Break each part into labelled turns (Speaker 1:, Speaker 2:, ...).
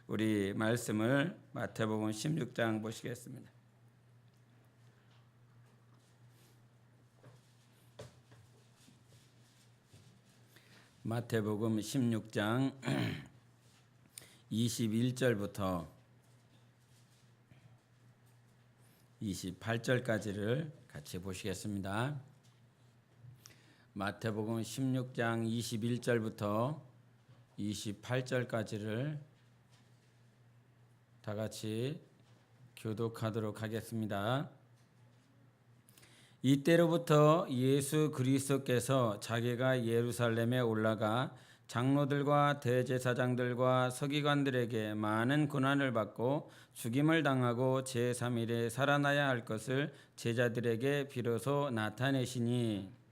Speaker 1: 우리 말씀을 마태복음 16장 보시겠습니다. 마태복음 16장 21절부터 28절까지를 같이 보시겠습니다. 마태복음 16장 21절부터 28절까지를 다 같이 교독하도록 하겠습니다. 이때로부터 예수 그리스도께서 자기가 예루살렘에 올라가 장로들과 대제사장들과 서기관들에게 많은 고난을 받고 죽임을 당하고 제3일에 살아나야 할 것을 제자들에게 비로소 나타내시니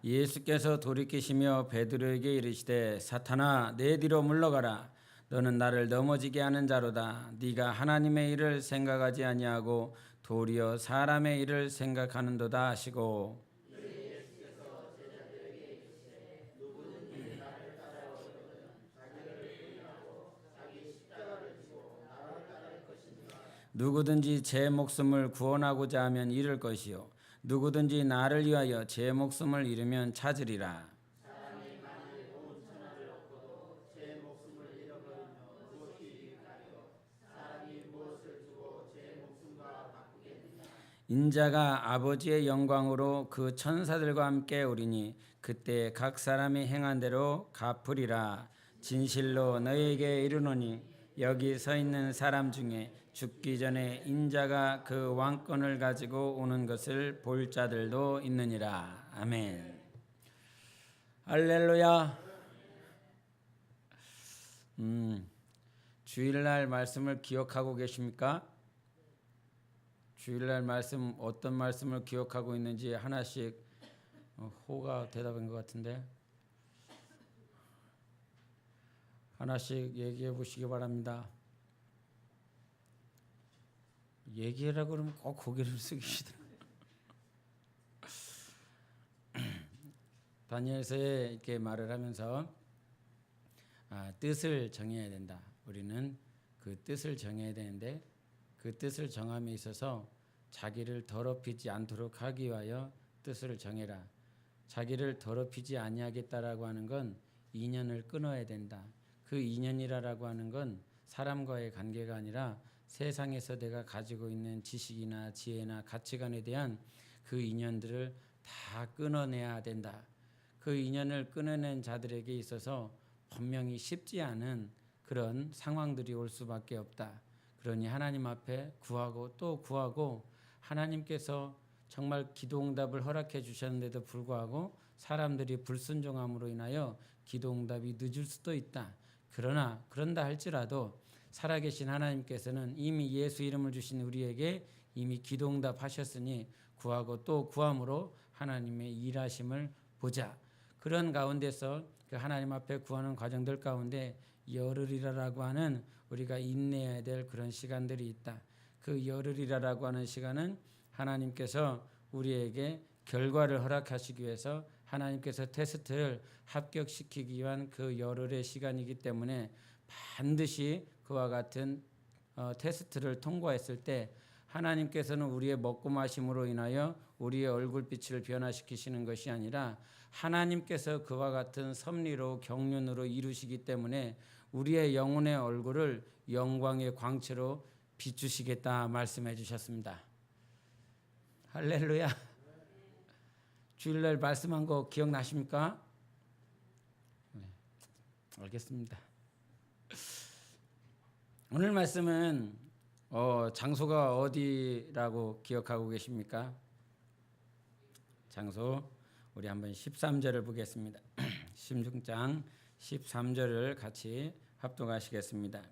Speaker 1: 예수께서 돌이키시며 베드로에게 이르시되 사탄아 내 뒤로 물러가라. 너는 나를 넘어지게 하는 자로다. 네가 하나님의 일을 생각하지 아니하고 도리어 사람의 일을 생각하는도다 하시고 누구든지 제 목숨을 구원하고자 하면 잃을 것이요 누구든지 나를 위하여 제 목숨을 잃으면 찾으리라. 인자가 아버지의 영광으로 그 천사들과 함께 오리니 그때 각 사람이 행한 대로 갚으리라. 진실로 너희에게 이르노니 여기 서 있는 사람 중에 죽기 전에 인자가 그 왕권을 가지고 오는 것을 볼 자들도 있느니라. 아멘. 할렐루야. 주일날 말씀을 기억하고 계십니까? 주일날 말씀 어떤 말씀을 기억하고 있는지 하나씩 호가 대답한 것 같은데 하나씩 얘기해 보시기 바랍니다. 얘기하라고 그러면 꼭 고개를 숙이시더라고요. 다니엘서에 이렇게 말을 하면서 뜻을 정해야 된다. 우리는 그 뜻을 정해야 되는데 그 뜻을 정함에 있어서 자기를 더럽히지 않도록 하기 위하여 뜻을 정해라. 자기를 더럽히지 아니하겠다라고 하는 건 인연을 끊어야 된다. 그 인연이라고 하는 건 사람과의 관계가 아니라 세상에서 내가 가지고 있는 지식이나 지혜나 가치관에 대한 그 인연들을 다 끊어내야 된다. 그 인연을 끊어낸 자들에게 있어서 분명히 쉽지 않은 그런 상황들이 올 수밖에 없다. 그러니 하나님 앞에 구하고 또 구하고 하나님께서 정말 기도응답을 허락해 주셨는데도 불구하고 사람들이 불순종함으로 인하여 기도응답이 늦을 수도 있다. 그런다 할지라도 살아계신 하나님께서는 이미 예수 이름을 주신 우리에게 이미 기도응답 하셨으니 구하고 또 구함으로 하나님의 일하심을 보자. 그런 가운데서 그 하나님 앞에 구하는 과정들 가운데 열흘이라고 하는 우리가 인내해야 될 그런 시간들이 있다. 그 열흘이라고 하는 시간은 하나님께서 우리에게 결과를 허락하시기 위해서 하나님께서 테스트를 합격시키기 위한 그 열흘의 시간이기 때문에 반드시 그와 같은 테스트를 통과했을 때 하나님께서는 우리의 먹고 마심으로 인하여 우리의 얼굴빛을 변화시키시는 것이 아니라 하나님께서 그와 같은 섭리로 경륜으로 이루시기 때문에 우리의 영혼의 얼굴을 영광의 광채로 비추시겠다 말씀해 주셨습니다. 할렐루야. 주일날 말씀한 거 기억나십니까? 네, 알겠습니다. 오늘 말씀은 장소가 어디라고 기억하고 계십니까? 장소 우리 한번 13절을 보겠습니다. 16장 13절을 같이 합독하시겠습니다.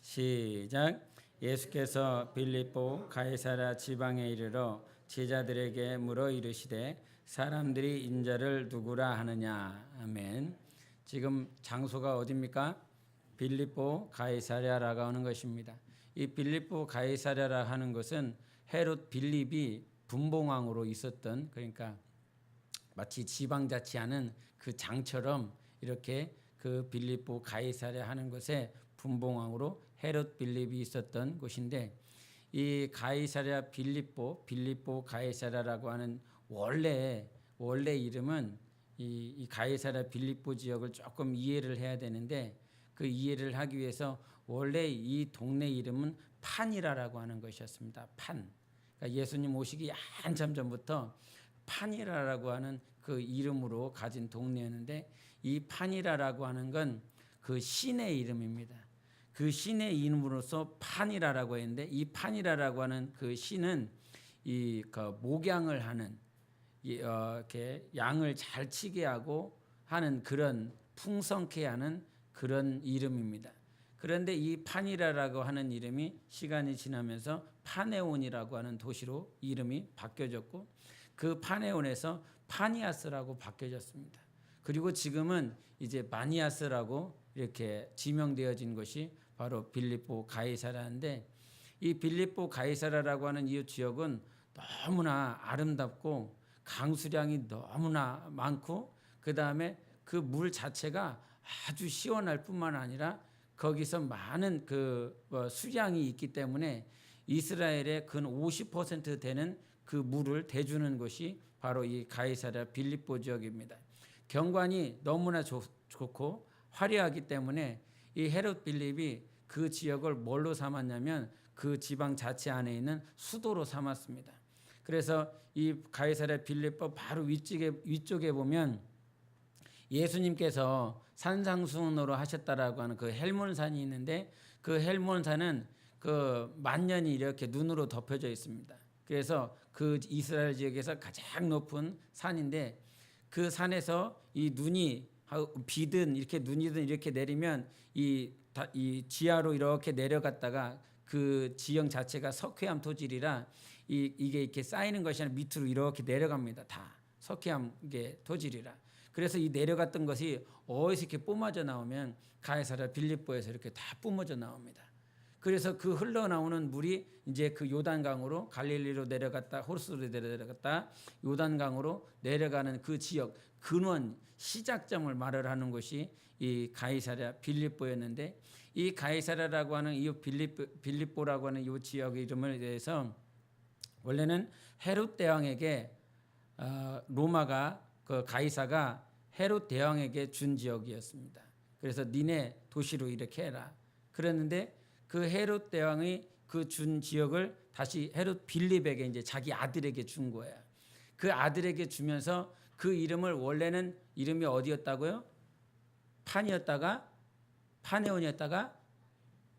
Speaker 1: 시작. 예수께서 빌립보 가이사랴 지방에 이르러 제자들에게 물어 이르시되 사람들이 인자를 누구라 하느냐. 아멘. 지금 장소가 어디입니까? 빌립보 가이사랴라고 하는 것입니다. 이 빌립보 가이사랴라 하는 것은 헤롯 빌립이 분봉왕으로 있었던, 그러니까 마치 지방자치하는 그 장처럼 이렇게 그 빌립보 가이사랴 하는 곳에 분봉왕으로 헤롯 빌립이 있었던 곳인데, 이 가이사랴 빌립보 가이사랴라고 하는 원래 이름은 이 가이사랴 빌립보 지역을 조금 이해를 해야 되는데, 그 이해를 하기 위해서 원래 이 동네 이름은 판이라라고 하는 것이었습니다. 판. 그러니까 예수님 오시기 한참 전부터 판이라라고 하는 그 이름으로 가진 동네였는데, 이 판이라라고 하는 건 그 신의 이름입니다. 그 신의 이름으로서 판이라라고 했는데, 이 판이라라고 하는 그 신은 이 그 목양을 하는 이렇게 양을 잘 치게 하고 하는 그런 풍성케 하는 그런 이름입니다. 그런데 이 판이라라고 하는 이름이 시간이 지나면서 파네온이라고 하는 도시로 이름이 바뀌어졌고, 그 파네온에서 파니아스라고 바뀌어졌습니다. 그리고 지금은 이제 마니아스라고 이렇게 지명되어진 것이 바로 빌립보 가이사랴인데, 이 빌립보 가이사랴라고 하는 이 지역은 너무나 아름답고 강수량이 너무나 많고, 그 다음에 그 물 자체가 아주 시원할 뿐만 아니라 거기서 많은 그 수량이 있기 때문에 이스라엘의 근 50% 되는 그 물을 대주는 곳이 바로 이 가이사랴 빌립보 지역입니다. 경관이 너무나 좋고 화려하기 때문에 이 헤롯 빌립이 그 지역을 뭘로 삼았냐면 그 지방 자치 안에 있는 수도로 삼았습니다. 그래서 이 가이사랴 빌립보 바로 위쪽에 보면 예수님께서 산상수훈으로 하셨다라고 하는 그 헬몬산이 있는데, 그 헬몬산은 그 만년이 이렇게 눈으로 덮여져 있습니다. 그래서 그 이스라엘 지역에서 가장 높은 산인데, 그 산에서 이 눈이 비든 이렇게 눈이든 이렇게 내리면 이 지하로 이렇게 내려갔다가 그 지형 자체가 석회암 토질이라 이게 이렇게 쌓이는 것이 아니라 밑으로 이렇게 내려갑니다. 다 석회암 토질이라. 그래서 이 내려갔던 것이 어디서 이렇게 뿜어져 나오면 가이사랴 빌립보에서 이렇게 다 뿜어져 나옵니다. 그래서 그 흘러나오는 물이 이제 그 요단강으로 갈릴리로 내려갔다 호르스로 내려갔다 요단강으로 내려가는 그 지역 근원 시작점을 말을 하는 것이 이 가이사랴 빌립보였는데, 이 가이사랴라고 하는 이 빌립보라고 하는 이 지역의 이름을 대해서 원래는 헤롯 대왕에게 로마가 그 가이사가 헤롯 대왕에게 준 지역이었습니다. 그래서 니네 도시로 이렇게 해라. 그랬는데 그 헤롯 대왕이 그 준 지역을 다시 헤롯 빌립에게 이제 자기 아들에게 준 거예요. 그 아들에게 주면서 그 이름을 원래는 이름이 어디였다고요? 판이었다가 파네온이었다가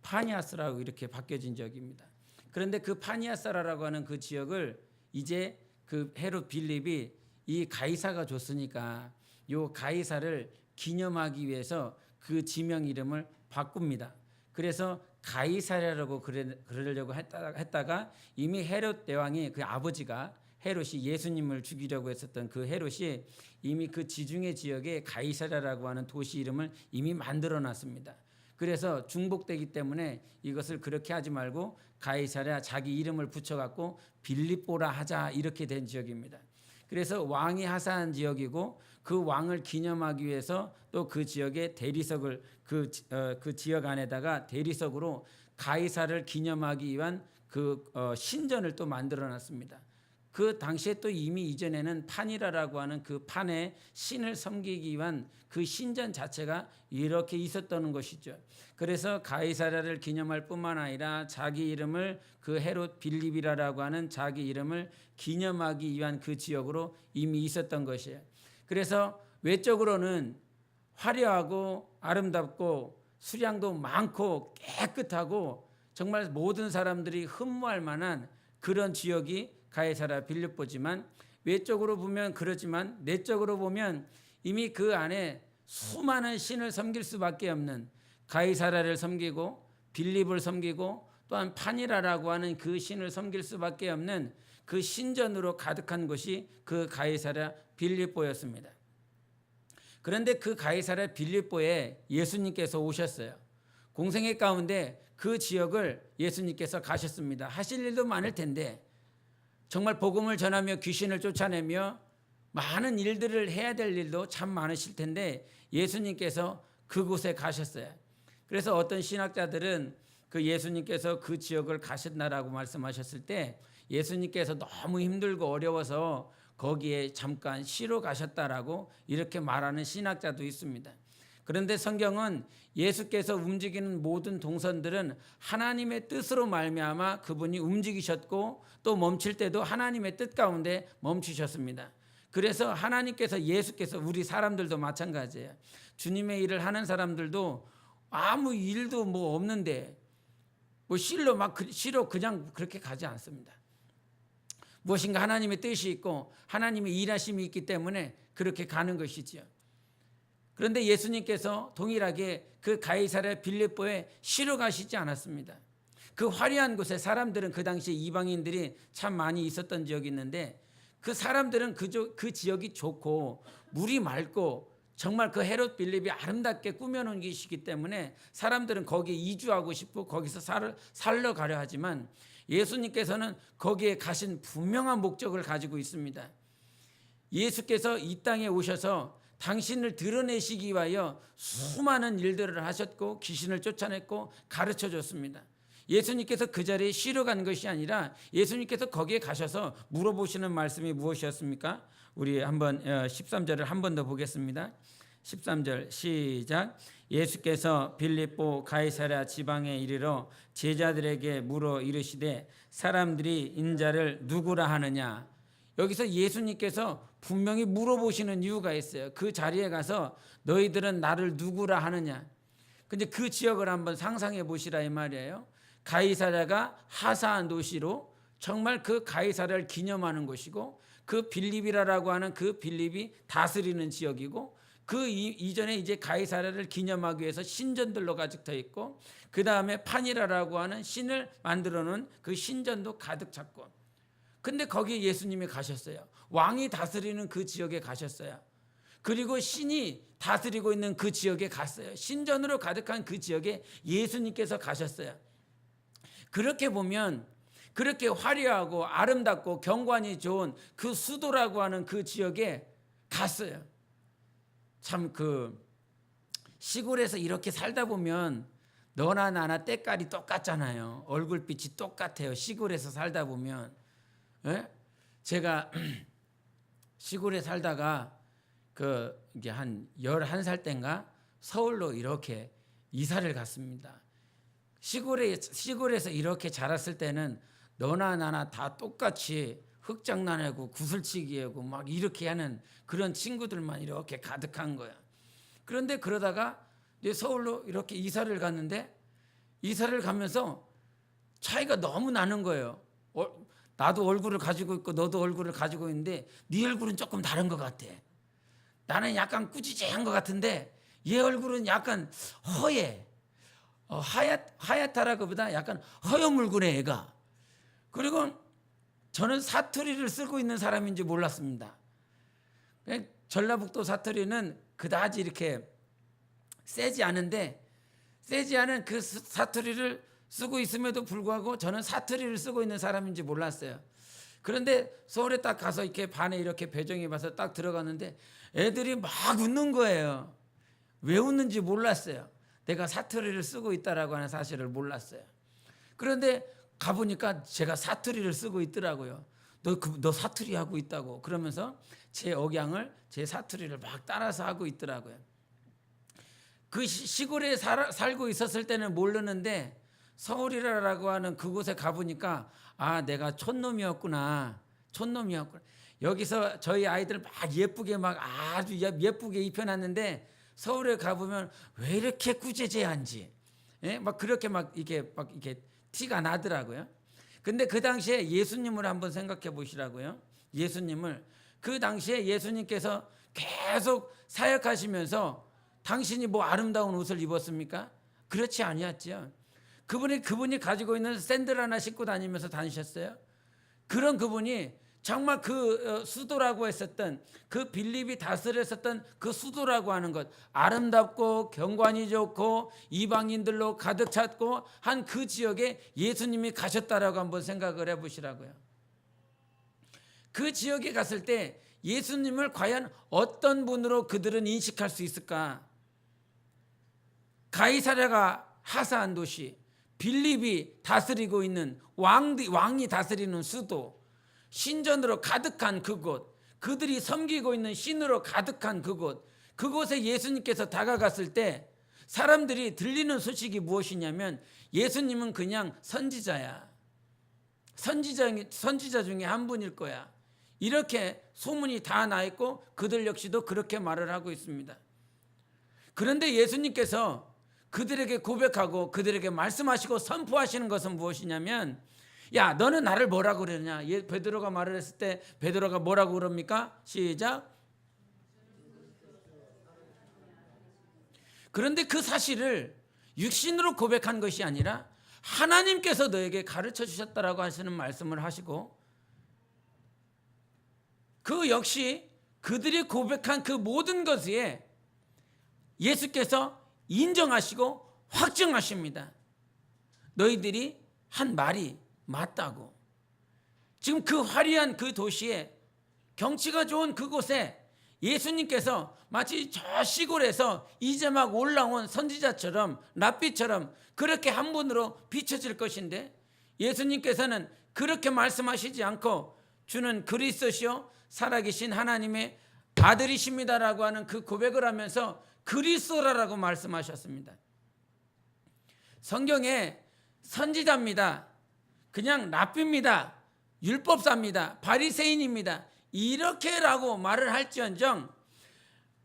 Speaker 1: 파니아스라고 이렇게 바뀌어진 지역입니다. 그런데 그 파니아스라고 하는 그 지역을 이제 그 헤롯 빌립이 이 가이사가 줬으니까 요 가이사를 기념하기 위해서 그 지명 이름을 바꿉니다. 그래서 가이사랴라고 그러려고 했다가 이미 헤롯 대왕이 그 아버지가 헤롯이 예수님을 죽이려고 했었던 그 헤롯이 이미 그 지중해 지역에 가이사랴라고 하는 도시 이름을 이미 만들어 놨습니다. 그래서 중복되기 때문에 이것을 그렇게 하지 말고 가이사랴 자기 이름을 붙여갖고 빌립보라 하자 이렇게 된 지역입니다. 그래서 왕이 하사한 지역이고, 그 왕을 기념하기 위해서 또 그 지역에 대리석을 그 지역 안에다가 대리석으로 가이사를 기념하기 위한 그 신전을 또 만들어놨습니다. 그 당시에 또 이미 이전에는 판이라라고 하는 그 판에 신을 섬기기 위한 그 신전 자체가 이렇게 있었던 것이죠. 그래서 가이사랴를 기념할 뿐만 아니라 자기 이름을 그 헤롯 빌립이라고 하는 자기 이름을 기념하기 위한 그 지역으로 이미 있었던 것이에요. 그래서 외적으로는 화려하고 아름답고 수량도 많고 깨끗하고 정말 모든 사람들이 흠모할 만한 그런 지역이 가이사랴 빌립보지만, 외적으로 보면 그렇지만 내적으로 보면 이미 그 안에 수많은 신을 섬길 수밖에 없는, 가이사랴를 섬기고 빌립을 섬기고 또한 판이라라고 하는 그 신을 섬길 수밖에 없는 그 신전으로 가득한 곳이 그 가이사랴 빌립보였습니다. 그런데 그 가이사랴 빌립보에 예수님께서 오셨어요. 공생애 가운데 그 지역을 예수님께서 가셨습니다. 하실 일도 많을 텐데 정말 복음을 전하며 귀신을 쫓아내며 많은 일들을 해야 될 일도 참 많으실 텐데 예수님께서 그곳에 가셨어요. 그래서 어떤 신학자들은 그 예수님께서 그 지역을 가셨나라고 말씀하셨을 때 예수님께서 너무 힘들고 어려워서 거기에 잠깐 쉬러 가셨다라고 이렇게 말하는 신학자도 있습니다. 그런데 성경은 예수께서 움직이는 모든 동선들은 하나님의 뜻으로 말미암아 그분이 움직이셨고 또 멈출 때도 하나님의 뜻 가운데 멈추셨습니다. 그래서 하나님께서 예수께서 우리 사람들도 마찬가지예요. 주님의 일을 하는 사람들도 아무 일도 뭐 없는데 뭐 쉬러 그냥 그렇게 가지 않습니다. 무엇인가 하나님의 뜻이 있고 하나님의 일하심이 있기 때문에 그렇게 가는 것이지요. 그런데 예수님께서 동일하게 그 가이사랴 빌립보에 쉬러 가시지 않았습니다. 그 화려한 곳에 사람들은 그 당시 이방인들이 참 많이 있었던 지역이 있는데 그 사람들은 그 지역이 좋고 물이 맑고 정말 그 헤롯 빌립이 아름답게 꾸며놓은 것이기 때문에 사람들은 거기에 이주하고 싶고 거기서 살러 가려 하지만 예수님께서는 거기에 가신 분명한 목적을 가지고 있습니다. 예수께서 이 땅에 오셔서 당신을 드러내시기 위하여 수많은 일들을 하셨고 귀신을 쫓아냈고 가르쳐 줬습니다. 예수님께서 그 자리에 쉬러 간 것이 아니라 예수님께서 거기에 가셔서 물어보시는 말씀이 무엇이었습니까? 우리 한번 13절을 한 번 더 보겠습니다. 13절 시작. 예수께서 빌립보 가이사랴 지방에 이르러 제자들에게 물어 이르시되 사람들이 인자를 누구라 하느냐. 여기서 예수님께서 분명히 물어보시는 이유가 있어요. 그 자리에 가서 너희들은 나를 누구라 하느냐. 근데 그 지역을 한번 상상해 보시라 이 말이에요. 가이사랴가 하사한 도시로 정말 그 가이사랴를 기념하는 곳이고 그 빌립이라고 하는 그 빌립이 다스리는 지역이고 그 이전에 이제 가이사랴를 기념하기 위해서 신전들로 가득 차 있고 그 다음에 파니라라고 하는 신을 만들어 놓은 그 신전도 가득 찼고 근데 거기에 예수님이 가셨어요. 왕이 다스리는 그 지역에 가셨어요. 그리고 신이 다스리고 있는 그 지역에 갔어요. 신전으로 가득한 그 지역에 예수님께서 가셨어요. 그렇게 보면 그렇게 화려하고 아름답고 경관이 좋은 그 수도라고 하는 그 지역에 갔어요. 참 그 시골에서 이렇게 살다 보면 너나 나나 때깔이 똑같잖아요. 얼굴빛이 똑같아요. 시골에서 살다 보면. 예? 제가 시골에 살다가 이게 한 11살 때인가 서울로 이렇게 이사를 갔습니다. 시골에서 이렇게 자랐을 때는 너나 나나 다 똑같이 흙장난하고 구슬치기하고 막 이렇게 하는 그런 친구들만 이렇게 가득한 거야. 그런데 그러다가 이제 서울로 이렇게 이사를 갔는데 이사를 가면서 차이가 너무 나는 거예요. 나도 얼굴을 가지고 있고 너도 얼굴을 가지고 있는데 네 얼굴은 조금 다른 것 같아. 나는 약간 꾸지지한 것 같은데 얘 얼굴은 약간 허해. 하얗다라기보다 약간 허여물구네 애가. 그리고 저는 사투리를 쓰고 있는 사람인지 몰랐습니다. 전라북도 사투리는 그다지 이렇게 세지 않은데 세지 않은 그 사투리를 쓰고 있음에도 불구하고 저는 사투리를 쓰고 있는 사람인지 몰랐어요. 그런데 서울에 딱 가서 이렇게 반에 이렇게 배정이 봐서 딱 들어갔는데 애들이 막 웃는 거예요. 왜 웃는지 몰랐어요. 내가 사투리를 쓰고 있다라고 하는 사실을 몰랐어요. 그런데 가보니까 제가 사투리를 쓰고 있더라고요. 너 사투리 하고 있다고 그러면서 제 억양을 제 사투리를 막 따라서 하고 있더라고요. 그 시골에 살고 있었을 때는 모르는데 서울이라고 하는 그곳에 가보니까 내가 촌놈이었구나. 여기서 저희 아이들 막 예쁘게 막 아주 예쁘게 입혀놨는데 서울에 가보면 왜 이렇게 꾸제제한지, 예? 막 그렇게 막 이렇게 티가 나더라고요. 근데 그 당시에 예수님을 한번 생각해 보시라고요. 예수님을 그 당시에 예수님께서 계속 사역하시면서 당신이 뭐 아름다운 옷을 입었습니까? 그렇지 아니었죠. 그분이 가지고 있는 샌들 하나 신고 다니면서 다니셨어요. 그런 그분이 정말 그 수도라고 했었던 그 빌립이 다스렸었던 그 수도라고 하는 것 아름답고 경관이 좋고 이방인들로 가득 찼고 한 그 지역에 예수님이 가셨다라고 한번 생각을 해보시라고요. 그 지역에 갔을 때 예수님을 과연 어떤 분으로 그들은 인식할 수 있을까? 가이사랴가 하사한 도시, 빌립이 다스리고 있는 왕이 다스리는 수도, 신전으로 가득한 그곳, 그들이 섬기고 있는 신으로 가득한 그곳에 예수님께서 다가갔을 때 사람들이 들리는 소식이 무엇이냐면 예수님은 그냥 선지자야. 선지자 중에 한 분일 거야. 이렇게 소문이 다 나 있고 그들 역시도 그렇게 말을 하고 있습니다. 그런데 예수님께서 그들에게 고백하고 그들에게 말씀하시고 선포하시는 것은 무엇이냐면, 야, 너는 나를 뭐라고 그러냐? 베드로가 말을 했을 때 베드로가 뭐라고 그럽니까? 시작. 그런데 그 사실을 육신으로 고백한 것이 아니라 하나님께서 너에게 가르쳐 주셨다라고 하시는 말씀을 하시고, 그 역시 그들이 고백한 그 모든 것에 예수께서 인정하시고 확증하십니다. 너희들이 한 말이 맞다고. 지금 그 화려한 그 도시에, 경치가 좋은 그곳에 예수님께서 마치 저 시골에서 이제 막 올라온 선지자처럼, 랍비처럼 그렇게 한 분으로 비춰질 것인데, 예수님께서는 그렇게 말씀하시지 않고 주는 그리스도시요 살아계신 하나님의 아들이십니다라고 하는 그 고백을 하면서 그리스도라고 말씀하셨습니다. 성경에 선지자입니다, 그냥 랍비입니다, 율법사입니다, 바리새인입니다 이렇게라고 말을 할지언정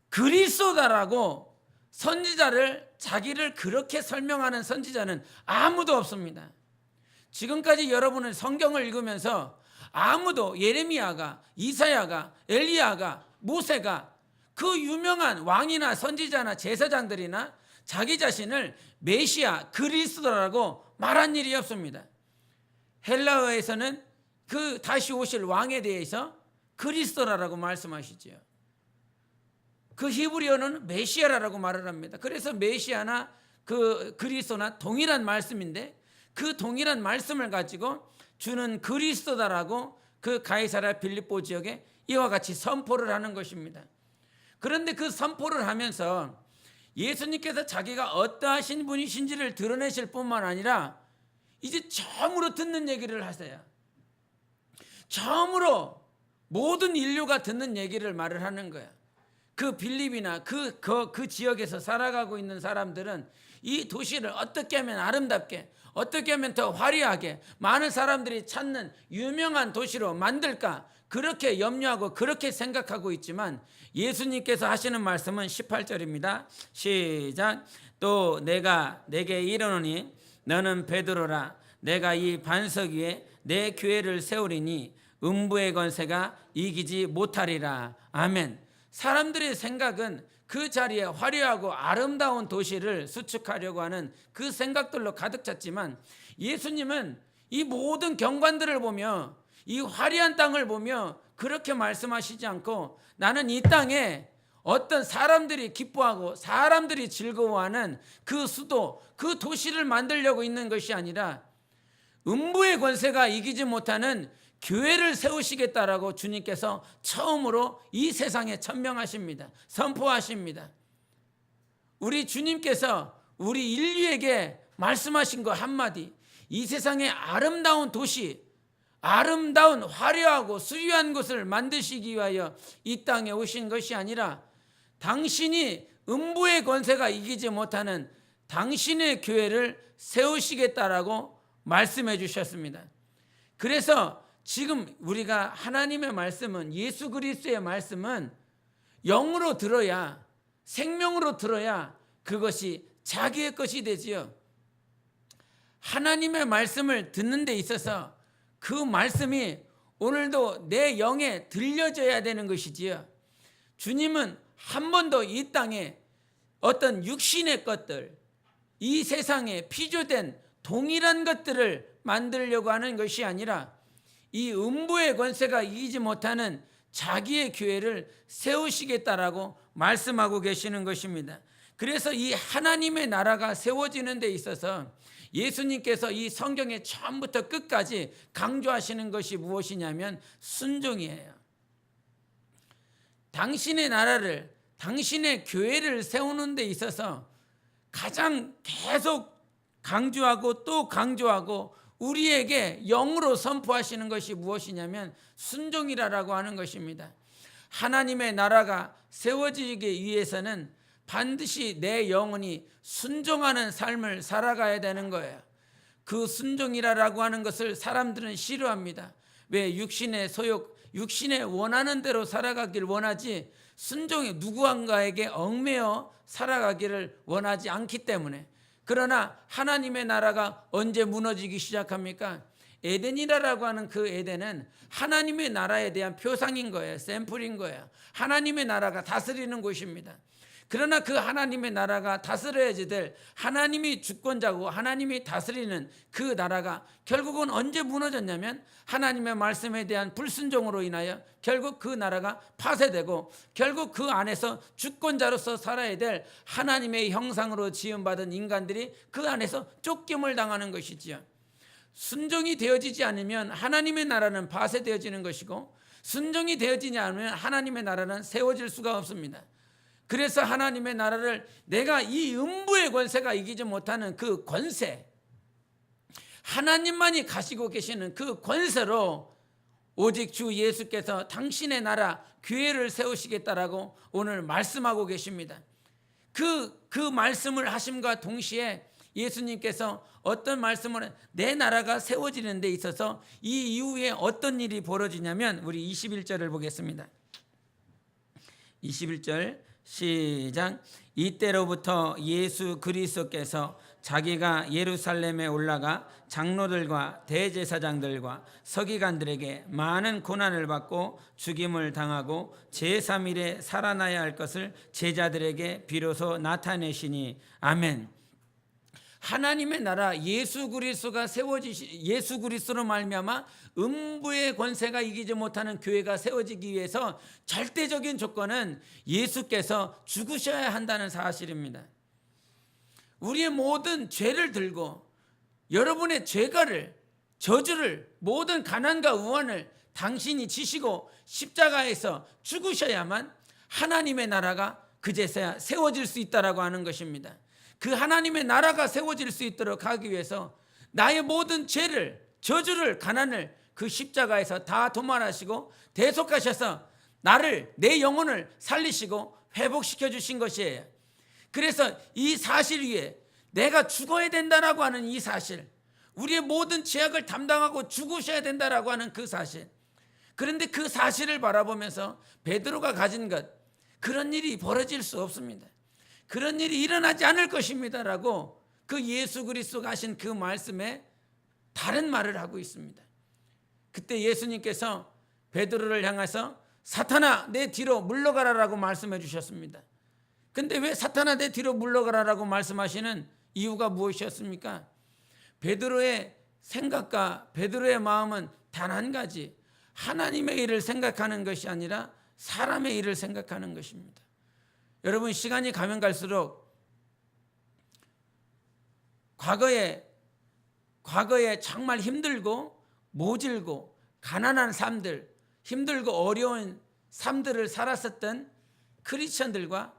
Speaker 1: 그리스도다라고 선지자를, 자기를 그렇게 설명하는 선지자는 아무도 없습니다. 지금까지 여러분은 성경을 읽으면서 아무도 예레미야가, 이사야가, 엘리야가, 모세가 그 유명한 왕이나 선지자나 제사장들이나 자기 자신을 메시아, 그리스도라고 말한 일이 없습니다. 헬라어에서는 그 다시 오실 왕에 대해서 그리스도라고 말씀하시죠. 그 히브리어는 메시아라고 말을 합니다. 그래서 메시아나 그 그리스도나 동일한 말씀인데, 그 동일한 말씀을 가지고 주는 그리스도다라고 그 가이사랴 빌립보 지역에 이와 같이 선포를 하는 것입니다. 그런데 그 선포를 하면서 예수님께서 자기가 어떠하신 분이신지를 드러내실 뿐만 아니라 이제 처음으로 듣는 얘기를 하세요. 처음으로 모든 인류가 듣는 얘기를 말을 하는 거야. 그 빌립이나 그 지역에서 살아가고 있는 사람들은 이 도시를 어떻게 하면 아름답게, 어떻게 하면 더 화려하게 많은 사람들이 찾는 유명한 도시로 만들까, 그렇게 염려하고 그렇게 생각하고 있지만 예수님께서 하시는 말씀은 18절입니다. 시작. 또 내가 내게 이르노니 너는 베드로라. 내가 이 반석 위에 내 교회를 세우리니 음부의 권세가 이기지 못하리라. 아멘. 사람들의 생각은 그 자리에 화려하고 아름다운 도시를 수축하려고 하는 그 생각들로 가득 찼지만, 예수님은 이 모든 경관들을 보며, 이 화려한 땅을 보며 그렇게 말씀하시지 않고, 나는 이 땅에 어떤 사람들이 기뻐하고 사람들이 즐거워하는 그 수도, 그 도시를 만들려고 있는 것이 아니라 음부의 권세가 이기지 못하는 교회를 세우시겠다라고 주님께서 처음으로 이 세상에 천명하십니다. 선포하십니다. 우리 주님께서 우리 인류에게 말씀하신 거 한마디, 이 세상의 아름다운 도시, 아름다운 화려하고 수려한 곳을 만드시기 위하여 이 땅에 오신 것이 아니라 당신이 음부의 권세가 이기지 못하는 당신의 교회를 세우시겠다라고 말씀해 주셨습니다. 그래서 지금 우리가 하나님의 말씀은, 예수 그리스도의 말씀은 영으로 들어야, 생명으로 들어야 그것이 자기의 것이 되지요. 하나님의 말씀을 듣는 데 있어서 그 말씀이 오늘도 내 영에 들려져야 되는 것이지요. 주님은 한 번도 이 땅에 어떤 육신의 것들, 이 세상에 피조된 동일한 것들을 만들려고 하는 것이 아니라 이 음부의 권세가 이기지 못하는 자기의 교회를 세우시겠다라고 말씀하고 계시는 것입니다. 그래서 이 하나님의 나라가 세워지는 데 있어서 예수님께서 이 성경의 처음부터 끝까지 강조하시는 것이 무엇이냐면 순종이에요. 당신의 나라를, 당신의 교회를 세우는 데 있어서 가장 계속 강조하고 또 강조하고 우리에게 영으로 선포하시는 것이 무엇이냐면 순종이라고 하는 것입니다. 하나님의 나라가 세워지기 위해서는 반드시 내 영혼이 순종하는 삶을 살아가야 되는 거예요. 그 순종이라고 하는 것을 사람들은 싫어합니다. 왜? 육신의 소욕, 육신의 원하는 대로 살아가길 원하지 순종이 누구한가에게 얽매여 살아가기를 원하지 않기 때문에. 그러나 하나님의 나라가 언제 무너지기 시작합니까? 에덴이라고 하는 그 에덴은 하나님의 나라에 대한 표상인 거예요. 샘플인 거예요. 하나님의 나라가 다스리는 곳입니다. 그러나 그 하나님의 나라가 다스려야지 될 하나님이 주권자고 하나님이 다스리는 그 나라가 결국은 언제 무너졌냐면 하나님의 말씀에 대한 불순종으로 인하여 결국 그 나라가 파쇄되고 결국 그 안에서 주권자로서 살아야 될 하나님의 형상으로 지음받은 인간들이 그 안에서 쫓김을 당하는 것이지요. 순종이 되어지지 않으면 하나님의 나라는 파쇄되어지는 것이고 순종이 되어지지 않으면 하나님의 나라는 세워질 수가 없습니다. 그래서 하나님의 나라를 내가 이 음부의 권세가 이기지 못하는 그 권세, 하나님만이 가지고 계시는 그 권세로 오직 주 예수께서 당신의 나라 교회를 세우시겠다라고 오늘 말씀하고 계십니다. 그 말씀을 하심과 동시에 예수님께서 어떤 말씀을 내 나라가 세워지는 데 있어서 이 이후에 어떤 일이 벌어지냐면 우리 21절을 보겠습니다. 21절 시작. 이때로부터 예수 그리스도께서 자기가 예루살렘에 올라가 장로들과 대제사장들과 서기관들에게 많은 고난을 받고 죽임을 당하고 제3일에 살아나야 할 것을 제자들에게 비로소 나타내시니 아멘. 하나님의 나라 예수 그리스도가 예수 그리스도로 말미암아 음부의 권세가 이기지 못하는 교회가 세워지기 위해서 절대적인 조건은 예수께서 죽으셔야 한다는 사실입니다. 우리의 모든 죄를 들고 여러분의 죄가를 저주를 모든 가난과 우환을 당신이 지시고 십자가에서 죽으셔야만 하나님의 나라가 그제서야 세워질 수 있다라고 하는 것입니다. 그 하나님의 나라가 세워질 수 있도록 하기 위해서 나의 모든 죄를 저주를 가난을 그 십자가에서 다 도말하시고 대속하셔서 나를 내 영혼을 살리시고 회복시켜 주신 것이에요. 그래서 이 사실 위에 내가 죽어야 된다라고 하는 이 사실, 우리의 모든 죄악을 담당하고 죽으셔야 된다라고 하는 그 사실, 그런데 그 사실을 바라보면서 베드로가 가진 것, 그런 일이 벌어질 수 없습니다. 그런 일이 일어나지 않을 것입니다라고 그 예수 그리스도가 하신 그 말씀에 다른 말을 하고 있습니다. 그때 예수님께서 베드로를 향해서 사탄아 내 뒤로 물러가라라고 말씀해 주셨습니다. 근데 왜 사탄아 내 뒤로 물러가라라고 말씀하시는 이유가 무엇이었습니까? 베드로의 생각과 베드로의 마음은 단 한 가지, 하나님의 일을 생각하는 것이 아니라 사람의 일을 생각하는 것입니다. 여러분, 시간이 가면 갈수록 과거에 정말 힘들고 모질고 가난한 삶들, 힘들고 어려운 삶들을 살았었던 크리스천들과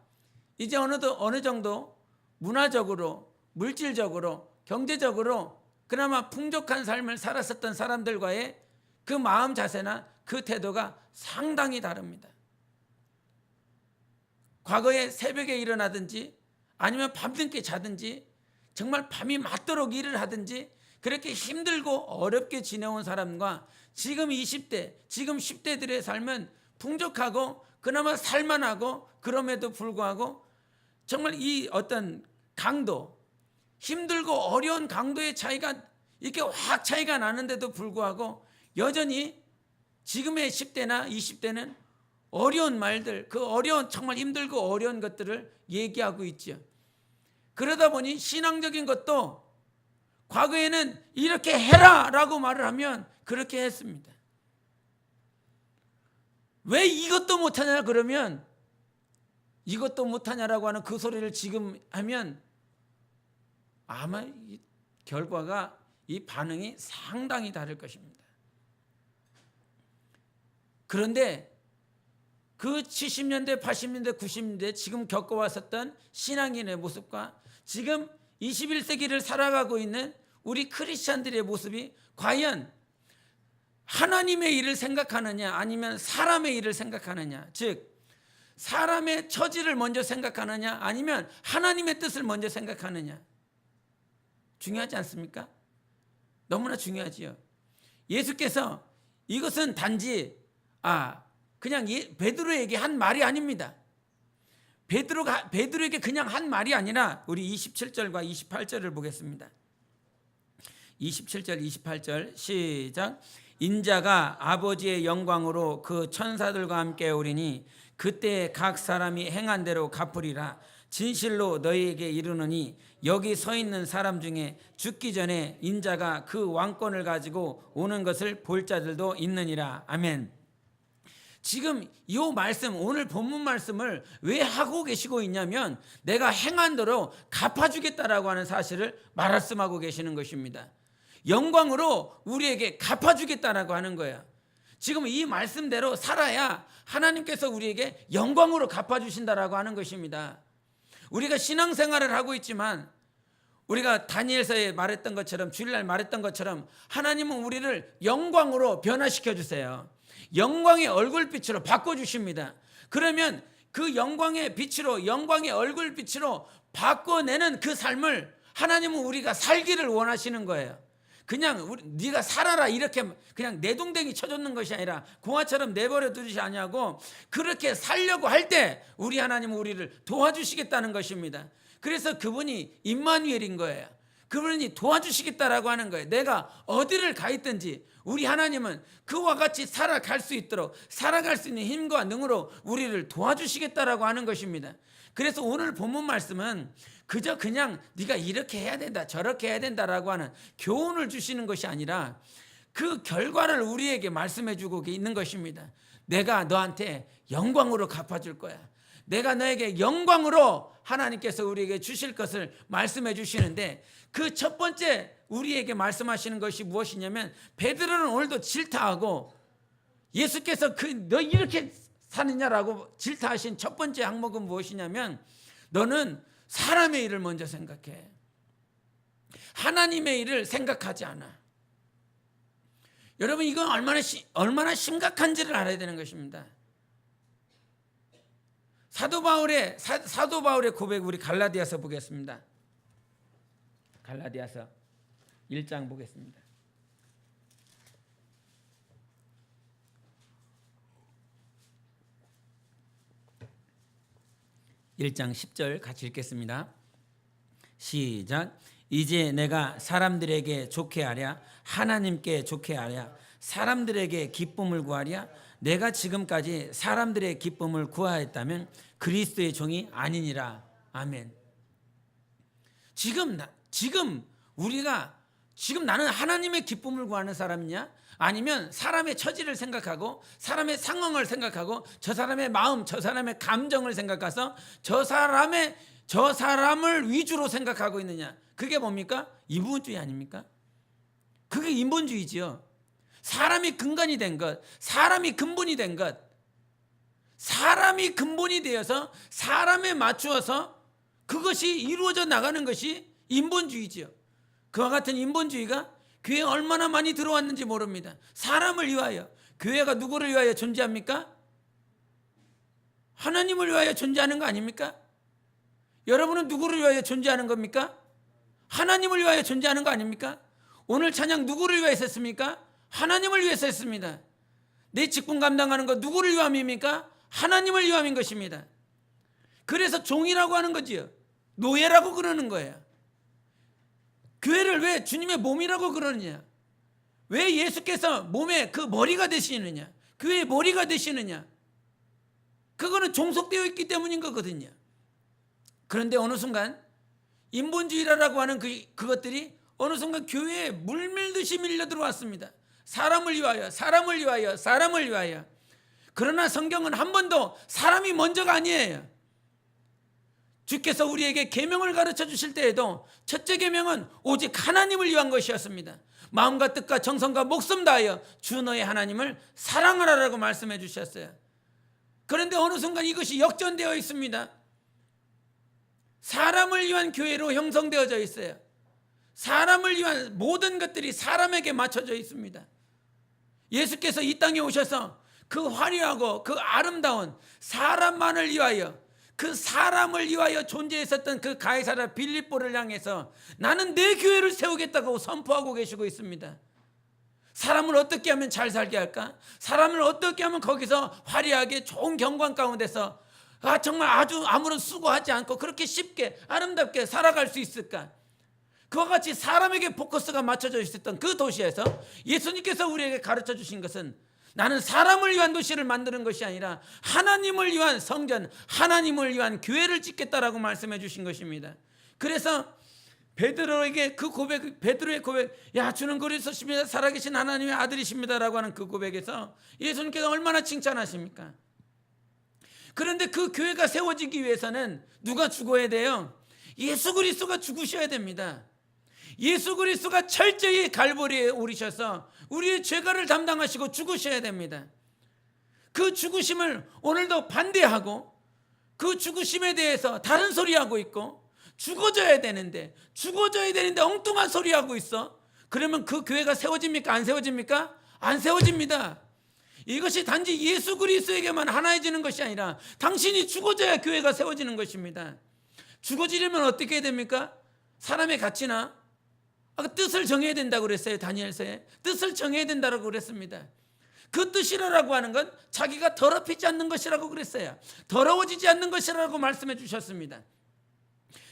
Speaker 1: 이제 어느 정도 문화적으로, 물질적으로, 경제적으로 그나마 풍족한 삶을 살았었던 사람들과의 그 마음 자세나 그 태도가 상당히 다릅니다. 과거에 새벽에 일어나든지 아니면 밤늦게 자든지 정말 밤이 맞도록 일을 하든지 그렇게 힘들고 어렵게 지내온 사람과 지금 20대, 지금 10대들의 삶은 풍족하고 그나마 살만하고 그럼에도 불구하고 정말 이 어떤 강도, 힘들고 어려운 강도의 차이가 이렇게 확 차이가 나는데도 불구하고 여전히 지금의 10대나 20대는 어려운 말들, 그 어려운 정말 힘들고 어려운 것들을 얘기하고 있죠. 그러다 보니 신앙적인 것도 과거에는 이렇게 해라라고 말을 하면 그렇게 했습니다. 왜 이것도 못하냐 그러면 이것도 못하냐라고 하는 그 소리를 지금 하면 아마 이 결과가, 이 반응이 상당히 다를 것입니다. 그런데 그 70년대, 80년대, 90년대 지금 겪어왔었던 신앙인의 모습과 지금 21세기를 살아가고 있는 우리 크리스찬들의 모습이 과연 하나님의 일을 생각하느냐 아니면 사람의 일을 생각하느냐, 즉 사람의 처지를 먼저 생각하느냐 아니면 하나님의 뜻을 먼저 생각하느냐, 중요하지 않습니까? 너무나 중요하지요. 예수께서 이것은 단지 그냥 베드로에게 한 말이 아닙니다. 베드로에게 그냥 한 말이 아니라 우리 27절과 28절을 보겠습니다. 27절 28절 시작. 인자가 아버지의 영광으로 그 천사들과 함께 오리니 그때 각 사람이 행한 대로 갚으리라. 진실로 너희에게 이르노니 여기 서 있는 사람 중에 죽기 전에 인자가 그 왕권을 가지고 오는 것을 볼 자들도 있느니라. 아멘. 지금 이 말씀, 오늘 본문 말씀을 왜 하고 계시고 있냐면 내가 행한 대로 갚아주겠다라고 하는 사실을 말씀하고 계시는 것입니다. 영광으로 우리에게 갚아주겠다라고 하는 거예요. 지금 이 말씀대로 살아야 하나님께서 우리에게 영광으로 갚아주신다라고 하는 것입니다. 우리가 신앙생활을 하고 있지만 우리가 다니엘서에 말했던 것처럼, 주일날 말했던 것처럼 하나님은 우리를 영광으로 변화시켜 주세요. 영광의 얼굴빛으로 바꿔주십니다. 그러면 그 영광의 빛으로, 영광의 얼굴빛으로 바꿔내는 그 삶을 하나님은 우리가 살기를 원하시는 거예요. 그냥 네가 살아라 이렇게 그냥 내동댕이 쳐줬는 것이 아니라 공화처럼 내버려 두지 아니하고 그렇게 살려고 할 때 우리 하나님은 우리를 도와주시겠다는 것입니다. 그래서 그분이 임마누엘인 거예요. 그분이 도와주시겠다라고 하는 거예요. 내가 어디를 가 있든지 우리 하나님은 그와 같이 살아갈 수 있도록, 살아갈 수 있는 힘과 능으로 우리를 도와주시겠다라고 하는 것입니다. 그래서 오늘 본문 말씀은 그저 그냥 네가 이렇게 해야 된다, 저렇게 해야 된다라고 하는 교훈을 주시는 것이 아니라 그 결과를 우리에게 말씀해 주고 있는 것입니다. 내가 너한테 영광으로 갚아줄 거야. 내가 너에게 영광으로 하나님께서 우리에게 주실 것을 말씀해 주시는데 그 첫 번째 우리에게 말씀하시는 것이 무엇이냐면 베드로는 오늘도 질타하고 예수께서 너 이렇게 사느냐라고 질타하신 첫 번째 항목은 무엇이냐면 너는 사람의 일을 먼저 생각해. 하나님의 일을 생각하지 않아. 여러분 이건 얼마나 심각한지를 알아야 되는 것입니다. 사도 바울의 고백 우리 갈라디아서 보겠습니다. 갈라디아서 1장 보겠습니다. 1장 10절 같이 읽겠습니다. 시작. 이제 내가 사람들에게 좋게 하랴 하나님께 좋게 하랴 사람들에게 기쁨을 구하랴 내가 지금까지 사람들의 기쁨을 구하였다면 그리스도의 종이 아니니라. 아멘. 지금 나는 하나님의 기쁨을 구하는 사람이냐? 아니면 사람의 처지를 생각하고 사람의 상황을 생각하고 저 사람의 마음, 저 사람의 감정을 생각해서 저 사람을 위주로 생각하고 있느냐? 그게 뭡니까? 인본주의 아닙니까? 그게 인본주의지요. 사람이 근간이 된 것, 사람이 근본이 된 것, 사람이 근본이 되어서 사람에 맞추어서 그것이 이루어져 나가는 것이 인본주의지요. 그와 같은 인본주의가 교회에 얼마나 많이 들어왔는지 모릅니다. 사람을 위하여. 교회가 누구를 위하여 존재합니까? 하나님을 위하여 존재하는 거 아닙니까? 여러분은 누구를 위하여 존재하는 겁니까? 하나님을 위하여 존재하는 거 아닙니까? 오늘 찬양 누구를 위해서 했습니까? 하나님을 위해서 했습니다. 내 직분 감당하는 거 누구를 위함입니까? 하나님을 위함인 것입니다. 그래서 종이라고 하는 거지요. 노예라고 그러는 거예요. 교회를 왜 주님의 몸이라고 그러느냐? 왜 예수께서 몸의 그 머리가 되시느냐? 교회의 머리가 되시느냐? 그거는 종속되어 있기 때문인 거거든요. 그런데 어느 순간 인본주의라고 하는 그것들이 어느 순간 교회에 물밀듯이 밀려 들어왔습니다. 사람을 위하여, 사람을 위하여, 사람을 위하여. 그러나 성경은 한 번도 사람이 먼저가 아니에요.
Speaker 2: 주께서 우리에게 계명을 가르쳐 주실 때에도 첫째 계명은 오직 하나님을 위한 것이었습니다. 마음과 뜻과 정성과 목숨 다하여 주 너의 하나님을 사랑하라라고 말씀해 주셨어요. 그런데 어느 순간 이것이 역전되어 있습니다. 사람을 위한 교회로 형성되어져 있어요. 사람을 위한 모든 것들이 사람에게 맞춰져 있습니다. 예수께서 이 땅에 오셔서 그 화려하고 그 아름다운 사람만을 위하여, 그 사람을 위하여 존재했었던 그 가이사랴 빌립보를 향해서 나는 내 교회를 세우겠다고 선포하고 계시고 있습니다. 사람을 어떻게 하면 잘 살게 할까? 사람을 어떻게 하면 거기서 화려하게 좋은 경관 가운데서 정말 아주 아무런 수고하지 않고 그렇게 쉽게 아름답게 살아갈 수 있을까? 그와 같이 사람에게 포커스가 맞춰져 있었던 그 도시에서 예수님께서 우리에게 가르쳐 주신 것은 나는 사람을 위한 도시를 만드는 것이 아니라 하나님을 위한 성전, 하나님을 위한 교회를 짓겠다라고 말씀해 주신 것입니다. 그래서 베드로에게 그 고백, 베드로의 고백, 야 주는 그리스도십니다, 살아계신 하나님의 아들이십니다라고 하는 그 고백에서 예수님께서 얼마나 칭찬하십니까? 그런데 그 교회가 세워지기 위해서는 누가 죽어야 돼요? 예수 그리스도가 죽으셔야 됩니다. 예수 그리스도가 철저히 갈보리에 오르셔서 우리의 죄가를 담당하시고 죽으셔야 됩니다. 그 죽으심을 오늘도 반대하고 그 죽으심에 대해서 다른 소리하고 있고 죽어져야 되는데 엉뚱한 소리하고 있어. 그러면 그 교회가 세워집니까? 안 세워집니까? 안 세워집니다. 이것이 단지 예수 그리스도에게만 하나해지는 것이 아니라 당신이 죽어져야 교회가 세워지는 것입니다. 죽어지려면 어떻게 해야 됩니까? 사람의 가치나 뜻을 정해야 된다고 그랬어요. 다니엘서에 뜻을 정해야 된다고 그랬습니다. 그 뜻이라고 하는 건 자기가 더럽히지 않는 것이라고 그랬어요. 더러워지지 않는 것이라고 말씀해 주셨습니다.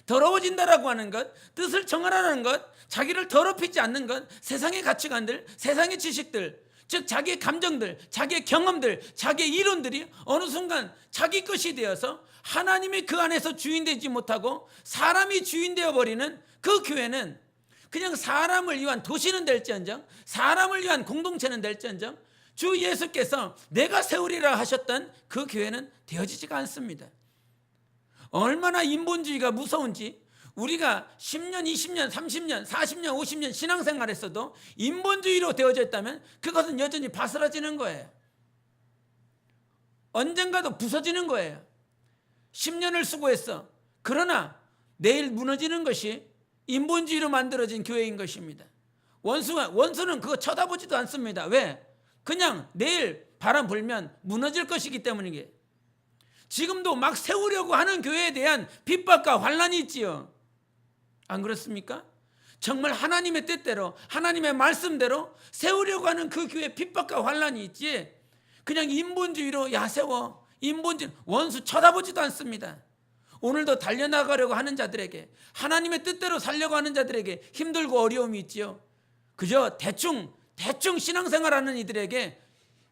Speaker 2: 더러워진다라고 하는 것, 뜻을 정하라는 것, 자기를 더럽히지 않는 것, 세상의 가치관들, 세상의 지식들, 즉 자기의 감정들, 자기의 경험들, 자기의 이론들이 어느 순간 자기 것이 되어서 하나님이 그 안에서 주인되지 못하고 사람이 주인되어 버리는 그 교회는 그냥 사람을 위한 도시는 될지언정, 사람을 위한 공동체는 될지언정, 주 예수께서 내가 세우리라 하셨던 그 교회는 되어지지가 않습니다. 얼마나 인본주의가 무서운지 우리가 10년, 20년, 30년, 40년, 50년 신앙생활했어도 인본주의로 되어져 있다면 그것은 여전히 바스라지는 거예요. 언젠가도 부서지는 거예요. 10년을 수고했어. 그러나 내일 무너지는 것이 인본주의로 만들어진 교회인 것입니다. 원수는 그거 쳐다보지도 않습니다. 왜? 그냥 내일 바람 불면 무너질 것이기 때문이게. 지금도 막 세우려고 하는 교회에 대한 핍박과 환란이 있지요. 안 그렇습니까? 정말 하나님의 뜻대로 하나님의 말씀대로 세우려고 하는 그 교회에 핍박과 환란이 있지, 그냥 인본주의로 세워, 인본주의, 원수 쳐다보지도 않습니다. 오늘도 달려나가려고 하는 자들에게, 하나님의 뜻대로 살려고 하는 자들에게 힘들고 어려움이 있지요. 그저 대충 신앙생활하는 이들에게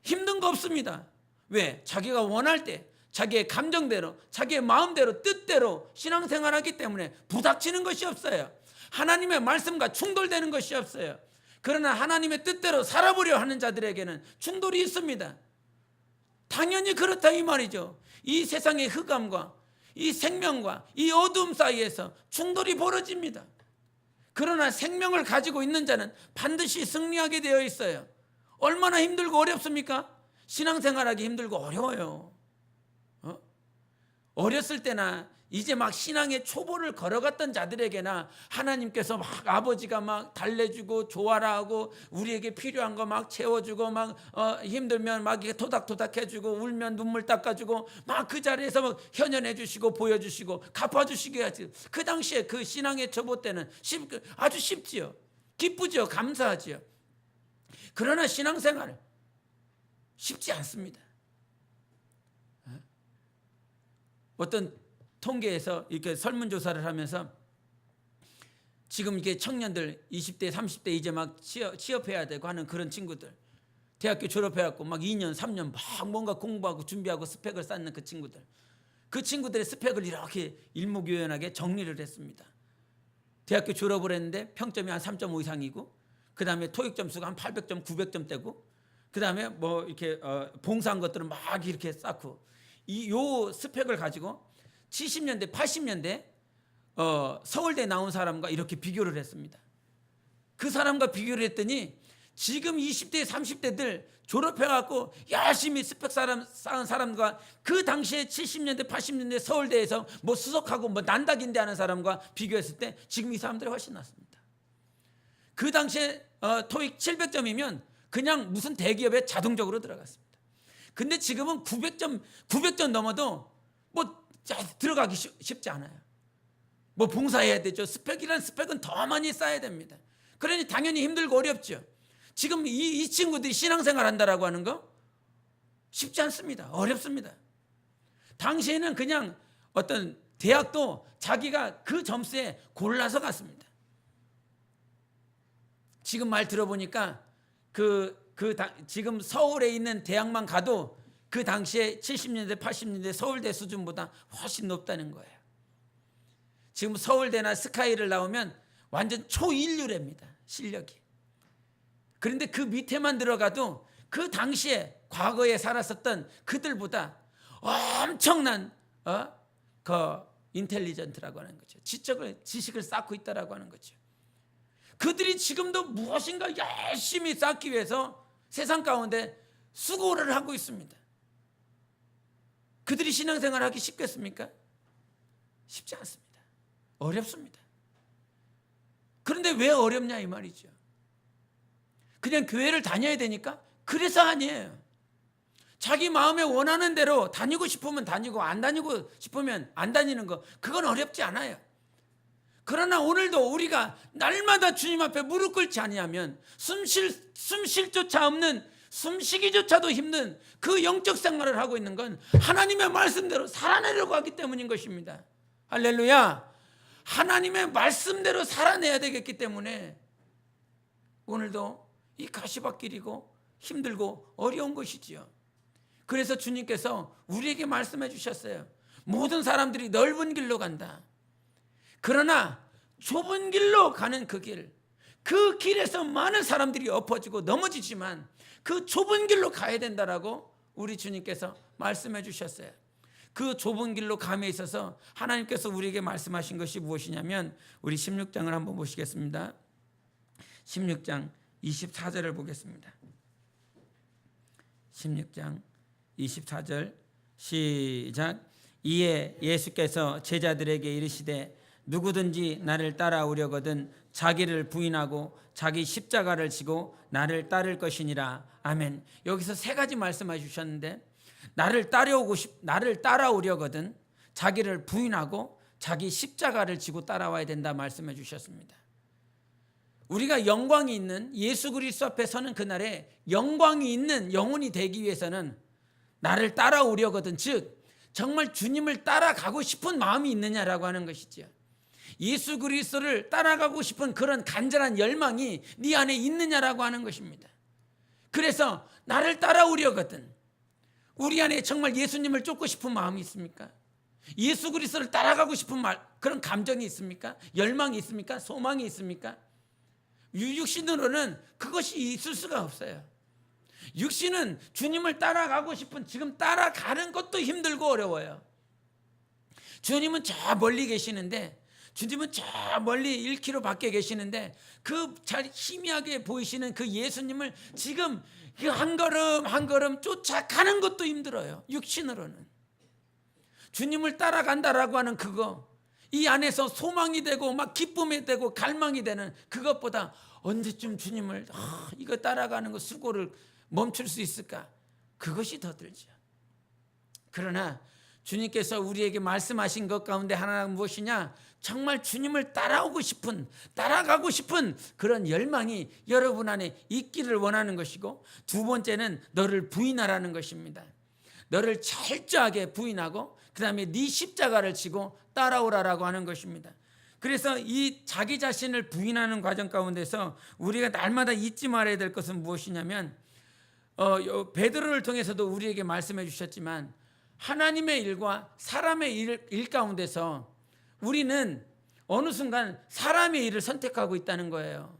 Speaker 2: 힘든 거 없습니다. 왜? 자기가 원할 때 자기의 감정대로, 자기의 마음대로, 뜻대로 신앙생활하기 때문에 부닥치는 것이 없어요. 하나님의 말씀과 충돌되는 것이 없어요. 그러나 하나님의 뜻대로 살아보려 하는 자들에게는 충돌이 있습니다. 당연히 그렇다 이 말이죠. 이 세상의 흑암과 이 생명과 이 어둠 사이에서 충돌이 벌어집니다. 그러나 생명을 가지고 있는 자는 반드시 승리하게 되어 있어요. 얼마나 힘들고 어렵습니까? 신앙생활하기 힘들고 어려워요. 어렸을 때나 이제 막 신앙의 초보를 걸어갔던 자들에게나 하나님께서 막 아버지가 막 달래주고 조아라 하고 우리에게 필요한 거 막 채워주고 막 힘들면 막 이게 토닥토닥 해주고 울면 눈물 닦아주고 막 그 자리에서 막 현연해 주시고 보여주시고 갚아주시게 하지. 그 당시에 그 신앙의 초보 때는 아주 쉽지요. 기쁘죠. 감사하지요. 그러나 신앙생활 쉽지 않습니다. 어떤 통계에서 이렇게 설문조사를 하면서 지금 이게 청년들 20대 30대 이제 막 취업해야 되고 하는 그런 친구들, 대학교 졸업해갖고 막 2년 3년 막 뭔가 공부하고 준비하고 스펙을 쌓는 그 친구들의 스펙을 이렇게 일목요연하게 정리를 했습니다. 대학교 졸업을 했는데 평점이 한 3.5 이상이고, 그 다음에 토익 점수가 한 800점 900점대고, 그 다음에 뭐 이렇게 봉사한 것들은 막 이렇게 쌓고, 요 스펙을 가지고 70년대, 80년대 서울대 나온 사람과 이렇게 비교를 했습니다. 그 사람과 비교를 했더니 지금 20대, 30대들 졸업해갖고 열심히 스펙 쌓은 사람과 그 당시에 70년대, 80년대 서울대에서 뭐 수석하고 뭐 난다긴데 하는 사람과 비교했을 때 지금 이 사람들이 훨씬 낫습니다. 그 당시에 토익 700점이면 그냥 무슨 대기업에 자동적으로 들어갔습니다. 근데 지금은 900점 넘어도 뭐 들어가기 쉽지 않아요. 뭐 봉사해야 되죠. 스펙이란 스펙은 더 많이 쌓아야 됩니다. 그러니 당연히 힘들고 어렵죠. 지금 이 친구들이 신앙생활 한다라고 하는 거 쉽지 않습니다. 어렵습니다. 당시에는 그냥 어떤 대학도 자기가 그 점수에 골라서 갔습니다. 지금 말 들어보니까 지금 서울에 있는 대학만 가도 그 당시에 70년대, 80년대 서울대 수준보다 훨씬 높다는 거예요. 지금 서울대나 스카이를 나오면 완전 초일류랍니다. 실력이. 그런데 그 밑에만 들어가도 그 당시에 과거에 살았었던 그들보다 엄청난 그 인텔리전트라고 하는 거죠. 지식을 쌓고 있다라고 하는 거죠. 그들이 지금도 무엇인가 열심히 쌓기 위해서 세상 가운데 수고를 하고 있습니다. 그들이 신앙생활 하기 쉽겠습니까? 쉽지 않습니다. 어렵습니다. 그런데 왜 어렵냐 이 말이죠. 그냥 교회를 다녀야 되니까? 그래서 아니에요. 자기 마음에 원하는 대로 다니고 싶으면 다니고 안 다니고 싶으면 안 다니는 거, 그건 어렵지 않아요. 그러나 오늘도 우리가 날마다 주님 앞에 무릎 꿇지 아니하면 숨쉴조차 없는, 숨쉬기조차도 힘든 그 영적 생활을 하고 있는 건 하나님의 말씀대로 살아내려고 하기 때문인 것입니다. 할렐루야. 하나님의 말씀대로 살아내야 되겠기 때문에 오늘도 이 가시밭길이고 힘들고 어려운 것이지요. 그래서 주님께서 우리에게 말씀해 주셨어요. 모든 사람들이 넓은 길로 간다. 그러나 좁은 길로 가는 그 길, 그 길에서 많은 사람들이 엎어지고 넘어지지만 그 좁은 길로 가야 된다라고 우리 주님께서 말씀해 주셨어요. 그 좁은 길로 감에 있어서 하나님께서 우리에게 말씀하신 것이 무엇이냐면 우리 16장을 한번 보시겠습니다. 16장 24절을 보겠습니다. 16장 24절 시작. 이에 예수께서 제자들에게 이르시되 누구든지 나를 따라오려거든 자기를 부인하고 자기 십자가를 지고 나를 따를 것이니라. 아멘. 여기서 세 가지 말씀해 주셨는데 나를 따라오려거든 자기를 부인하고 자기 십자가를 지고 따라와야 된다 말씀해 주셨습니다. 우리가 영광이 있는 예수 그리스도 앞에 서는 그날에 영광이 있는 영혼이 되기 위해서는 나를 따라오려거든, 즉 정말 주님을 따라가고 싶은 마음이 있느냐라고 하는 것이죠. 예수 그리스도를 따라가고 싶은 그런 간절한 열망이 네 안에 있느냐라고 하는 것입니다. 그래서 나를 따라오려거든, 우리 안에 정말 예수님을 쫓고 싶은 마음이 있습니까? 예수 그리스도를 따라가고 싶은 그런 감정이 있습니까? 열망이 있습니까? 소망이 있습니까? 육신으로는 그것이 있을 수가 없어요. 육신은 주님을 따라가고 싶은, 지금 따라가는 것도 힘들고 어려워요. 주님은 저 멀리 계시는데, 주님은 저 멀리 1km 밖에 계시는데 그 잘 희미하게 보이시는 그 예수님을 지금 한 걸음 한 걸음 쫓아가는 것도 힘들어요. 육신으로는. 주님을 따라간다라고 하는 그거, 이 안에서 소망이 되고 막 기쁨이 되고 갈망이 되는 그것보다 언제쯤 주님을 이거 따라가는 거 수고를 멈출 수 있을까? 그것이 더 들죠. 그러나 주님께서 우리에게 말씀하신 것 가운데 하나는 무엇이냐? 정말 주님을 따라가고 싶은 그런 열망이 여러분 안에 있기를 원하는 것이고, 두 번째는 너를 부인하라는 것입니다. 너를 철저하게 부인하고 그 다음에 네 십자가를 지고 따라오라라고 하는 것입니다. 그래서 이 자기 자신을 부인하는 과정 가운데서 우리가 날마다 잊지 말아야 될 것은 무엇이냐면, 베드로를 통해서도 우리에게 말씀해 주셨지만 하나님의 일과 사람의 일 가운데서 우리는 어느 순간 사람의 일을 선택하고 있다는 거예요.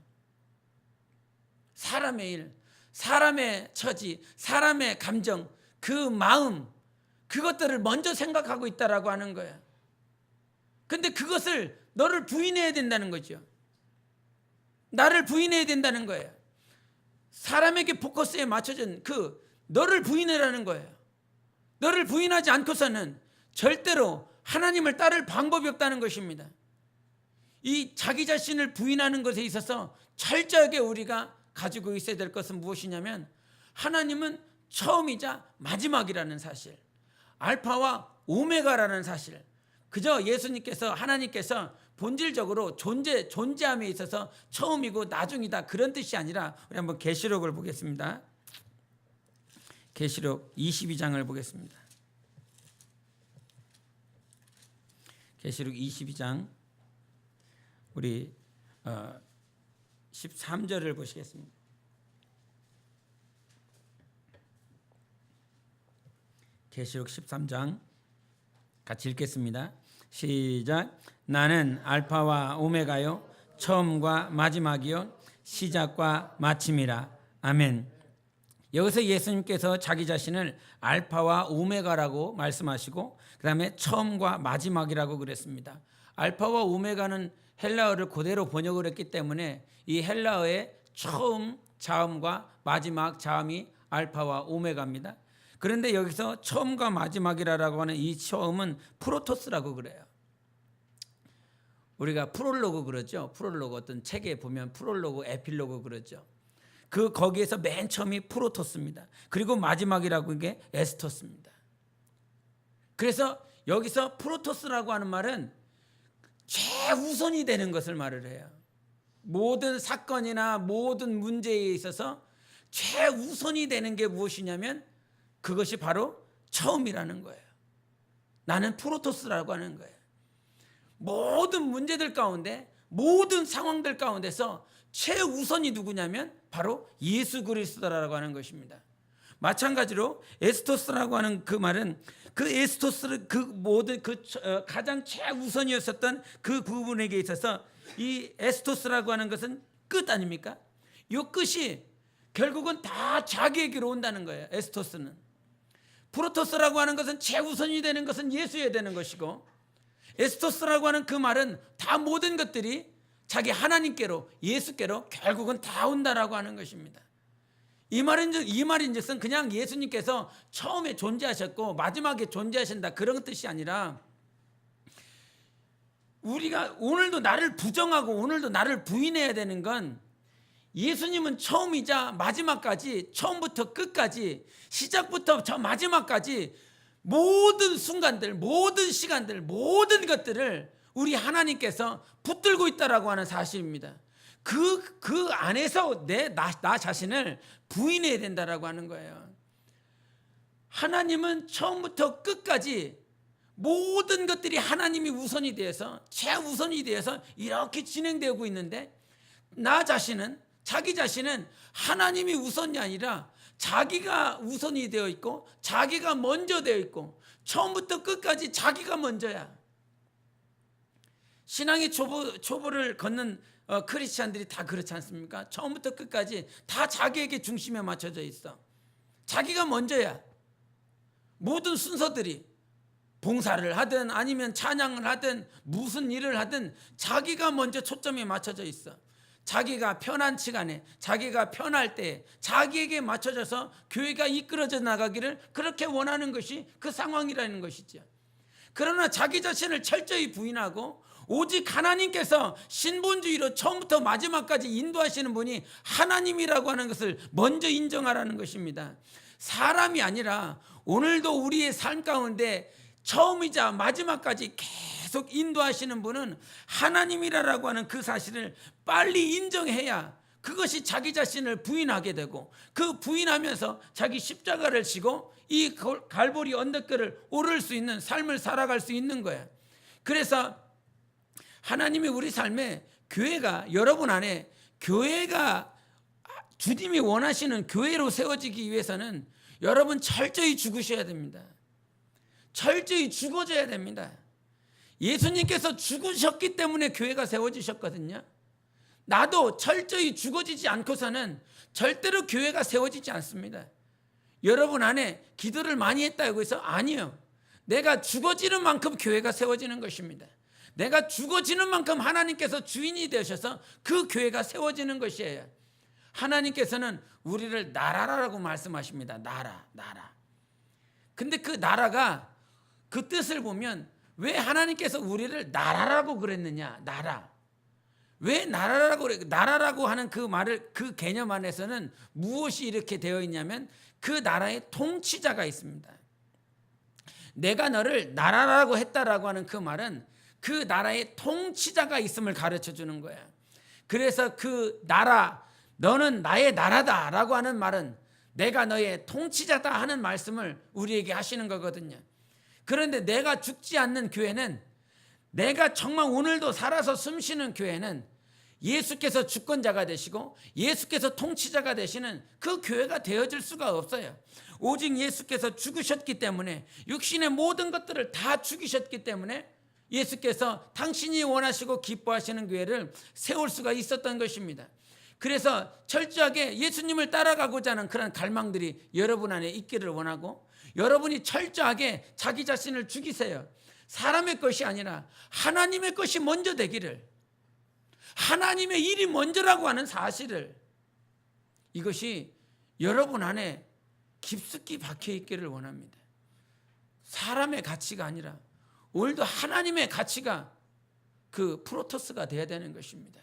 Speaker 2: 사람의 일, 사람의 처지, 사람의 감정, 그 마음, 그것들을 먼저 생각하고 있다라고 하는 거예요. 근데 그것을 너를 부인해야 된다는 거죠. 나를 부인해야 된다는 거예요. 사람에게 포커스에 맞춰진 그 너를 부인해라는 거예요. 너를 부인하지 않고서는 절대로 하나님을 따를 방법이 없다는 것입니다. 이 자기 자신을 부인하는 것에 있어서 철저하게 우리가 가지고 있어야 될 것은 무엇이냐면 하나님은 처음이자 마지막이라는 사실, 알파와 오메가라는 사실. 그저 예수님께서 하나님께서 본질적으로 존재함에 있어서 처음이고 나중이다 그런 뜻이 아니라 우리 한번 계시록을 보겠습니다. 계시록 22장을 보겠습니다. 계시록 22장 우리 13절을 보시겠습니다. 계시록 13장 같이 읽겠습니다. 시작. 나는 알파와 오메가요 처음과 마지막이요 시작과 마침이라. 아멘. 여기서 예수님께서 자기 자신을 알파와 오메가라고 말씀하시고 그 다음에 처음과 마지막이라고 그랬습니다. 알파와 오메가는 헬라어를 그대로 번역을 했기 때문에 이 헬라어의 처음 자음과 마지막 자음이 알파와 오메가입니다. 그런데 여기서 처음과 마지막이라고 하는 이 처음은 프로토스라고 그래요. 우리가 프롤로그 그러죠. 프롤로그 어떤 책에 보면 프롤로그, 에필로그 그러죠. 그 거기에서 맨 처음이 프로토스입니다. 그리고 마지막이라고 하는 게 에스토스입니다. 그래서 여기서 프로토스라고 하는 말은 최우선이 되는 것을 말을 해요. 모든 사건이나 모든 문제에 있어서 최우선이 되는 게 무엇이냐면 그것이 바로 처음이라는 거예요. 나는 프로토스라고 하는 거예요. 모든 문제들 가운데 모든 상황들 가운데서 최우선이 누구냐면 바로 예수 그리스도라고 하는 것입니다. 마찬가지로 에스토스라고 하는 그 말은 그 에스토스를 그 모든 가장 최우선이었었던 그 부분에게 있어서 이 에스토스라고 하는 것은 끝 아닙니까? 이 끝이 결국은 다 자기에게로 온다는 거예요. 에스토스는. 프로토스라고 하는 것은 최우선이 되는 것은 예수여야 되는 것이고 에스토스라고 하는 그 말은 다 모든 것들이 자기 하나님께로 예수께로 결국은 다 온다라고 하는 것입니다. 이 말인즉슨 그냥 예수님께서 처음에 존재하셨고 마지막에 존재하신다 그런 뜻이 아니라 우리가 오늘도 나를 부정하고 오늘도 나를 부인해야 되는 건 예수님은 처음이자 마지막까지 처음부터 끝까지 시작부터 저 마지막까지 모든 순간들 모든 시간들 모든 것들을 우리 하나님께서 붙들고 있다라고 하는 사실입니다. 그 안에서 나 자신을 부인해야 된다라고 하는 거예요. 하나님은 처음부터 끝까지 모든 것들이 하나님이 우선이 되어서 최우선이 되어서 이렇게 진행되고 있는데 나 자신은 자기 자신은 하나님이 우선이 아니라 자기가 우선이 되어 있고 자기가 먼저 되어 있고 처음부터 끝까지 자기가 먼저야. 신앙의 초보를 걷는 크리스찬들이 다 그렇지 않습니까? 처음부터 끝까지 다 자기에게 중심에 맞춰져 있어. 자기가 먼저야. 모든 순서들이 봉사를 하든 아니면 찬양을 하든 무슨 일을 하든 자기가 먼저 초점에 맞춰져 있어. 자기가 편한 시간에 자기가 편할 때 자기에게 맞춰져서 교회가 이끌어져 나가기를 그렇게 원하는 것이 그 상황이라는 것이죠. 그러나 자기 자신을 철저히 부인하고 오직 하나님께서 신본주의로 처음부터 마지막까지 인도하시는 분이 하나님이라고 하는 것을 먼저 인정하라는 것입니다. 사람이 아니라 오늘도 우리의 삶 가운데 처음이자 마지막까지 계속 인도하시는 분은 하나님이라고 하는 그 사실을 빨리 인정해야 그것이 자기 자신을 부인하게 되고 그 부인하면서 자기 십자가를 지고 이 갈보리 언덕길을 오를 수 있는 삶을 살아갈 수 있는 거예요. 그래서 하나님이 우리 삶에 교회가 여러분 안에 교회가 주님이 원하시는 교회로 세워지기 위해서는 여러분 철저히 죽으셔야 됩니다. 철저히 죽어져야 됩니다. 예수님께서 죽으셨기 때문에 교회가 세워지셨거든요. 나도 철저히 죽어지지 않고서는 절대로 교회가 세워지지 않습니다. 여러분 안에 기도를 많이 했다고 해서 아니요. 내가 죽어지는 만큼 교회가 세워지는 것입니다. 내가 죽어지는 만큼 하나님께서 주인이 되셔서 그 교회가 세워지는 것이에요. 하나님께서는 우리를 나라라고 말씀하십니다. 나라. 근데 그 나라가 그 뜻을 보면 왜 하나님께서 우리를 나라라고 그랬느냐? 나라. 왜 나라라고 그래? 나라라고 하는 그 말을, 그 개념 안에서는 무엇이 이렇게 되어 있냐면 그 나라의 통치자가 있습니다. 내가 너를 나라라고 했다라고 하는 그 말은 그 나라의 통치자가 있음을 가르쳐 주는 거예요. 그래서 그 나라, 너는 나의 나라다라고 하는 말은 내가 너의 통치자다 하는 말씀을 우리에게 하시는 거거든요. 그런데 내가 죽지 않는 교회는, 내가 정말 오늘도 살아서 숨쉬는 교회는 예수께서 주권자가 되시고 예수께서 통치자가 되시는 그 교회가 되어질 수가 없어요. 오직 예수께서 죽으셨기 때문에, 육신의 모든 것들을 다 죽이셨기 때문에 예수께서 당신이 원하시고 기뻐하시는 교회를 세울 수가 있었던 것입니다. 그래서 철저하게 예수님을 따라가고자 하는 그런 갈망들이 여러분 안에 있기를 원하고, 여러분이 철저하게 자기 자신을 죽이세요. 사람의 것이 아니라 하나님의 것이 먼저 되기를, 하나님의 일이 먼저라고 하는 사실을, 이것이 여러분 안에 깊숙이 박혀 있기를 원합니다. 사람의 가치가 아니라 오늘도 하나님의 가치가 그 프로토스가 되어야 되는 것입니다.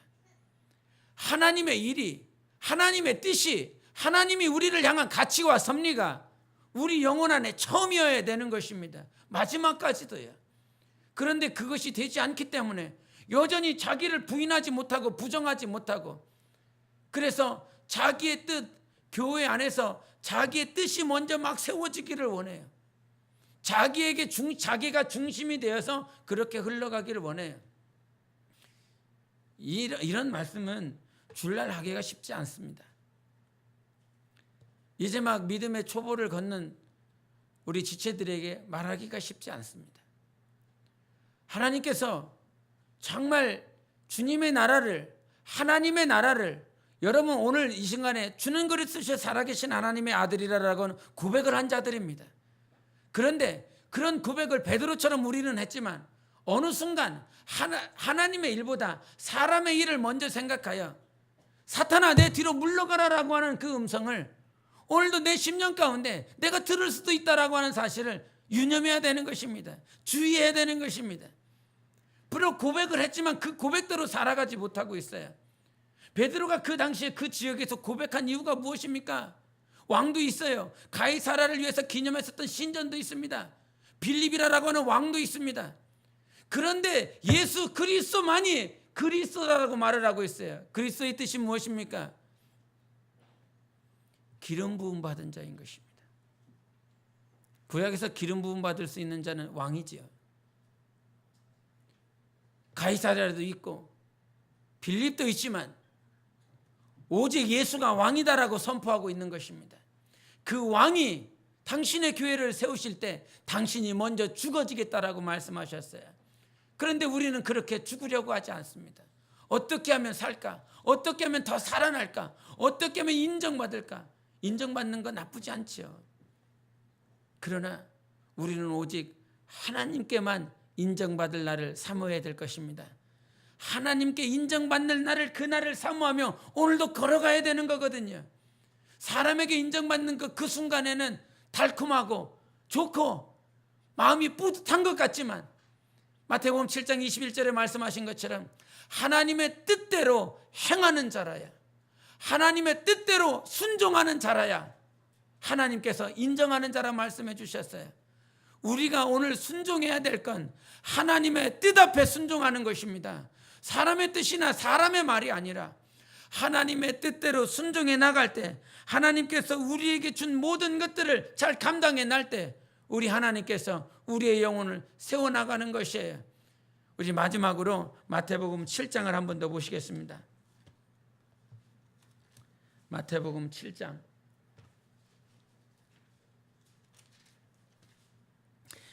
Speaker 2: 하나님의 일이, 하나님의 뜻이, 하나님이 우리를 향한 가치와 섭리가 우리 영혼 안에 처음이어야 되는 것입니다. 마지막까지도요. 그런데 그것이 되지 않기 때문에 여전히 자기를 부인하지 못하고 부정하지 못하고, 그래서 자기의 뜻, 교회 안에서 자기의 뜻이 먼저 막 세워지기를 원해요. 자기가 중심이 되어서 그렇게 흘러가기를 원해요. 이런 말씀은 줄날 하기가 쉽지 않습니다. 이제 막 믿음의 초보를 걷는 우리 지체들에게 말하기가 쉽지 않습니다. 하나님께서 정말 주님의 나라를, 하나님의 나라를, 여러분 오늘 이 순간에 주는 그리스도시에 살아계신 하나님의 아들이라고 고백을 한 자들입니다. 그런데 그런 고백을 베드로처럼 우리는 했지만 어느 순간 하나님의 일보다 사람의 일을 먼저 생각하여 사탄아 내 뒤로 물러가라라고 하는 그 음성을 오늘도 내 심령 가운데 내가 들을 수도 있다라고 하는 사실을 유념해야 되는 것입니다. 주의해야 되는 것입니다. 비록 고백을 했지만 그 고백대로 살아가지 못하고 있어요. 베드로가 그 당시에 그 지역에서 고백한 이유가 무엇입니까? 왕도 있어요. 가이사라를 위해서 기념했었던 신전도 있습니다. 빌립이라고 하는 왕도 있습니다. 그런데 예수 그리스도만이 그리스도라고 말을 하고 있어요. 그리스도의 뜻이 무엇입니까? 기름 부음 받은 자인 것입니다. 구약에서 기름 부음 받을 수 있는 자는 왕이지요. 가이사라도 있고 빌립도 있지만 오직 예수가 왕이다라고 선포하고 있는 것입니다. 그 왕이 당신의 교회를 세우실 때 당신이 먼저 죽어지겠다라고 말씀하셨어요. 그런데 우리는 그렇게 죽으려고 하지 않습니다. 어떻게 하면 살까? 어떻게 하면 더 살아날까? 어떻게 하면 인정받을까? 인정받는 건 나쁘지 않죠. 그러나 우리는 오직 하나님께만 인정받을 날을 사모해야 될 것입니다. 하나님께 인정받는 날을, 그 날을 사모하며 오늘도 걸어가야 되는 거거든요. 사람에게 인정받는 그 순간에는 달콤하고 좋고 마음이 뿌듯한 것 같지만 마태복음 7장 21절에 말씀하신 것처럼 하나님의 뜻대로 행하는 자라야, 하나님의 뜻대로 순종하는 자라야 하나님께서 인정하는 자라 말씀해 주셨어요. 우리가 오늘 순종해야 될 건 하나님의 뜻 앞에 순종하는 것입니다. 사람의 뜻이나 사람의 말이 아니라 하나님의 뜻대로 순종해 나갈 때, 하나님께서 우리에게 준 모든 것들을 잘 감당해 날 때 우리 하나님께서 우리의 영혼을 세워나가는 것이에요. 우리 마지막으로 마태복음 7장을 한 번 더 보시겠습니다. 마태복음 7장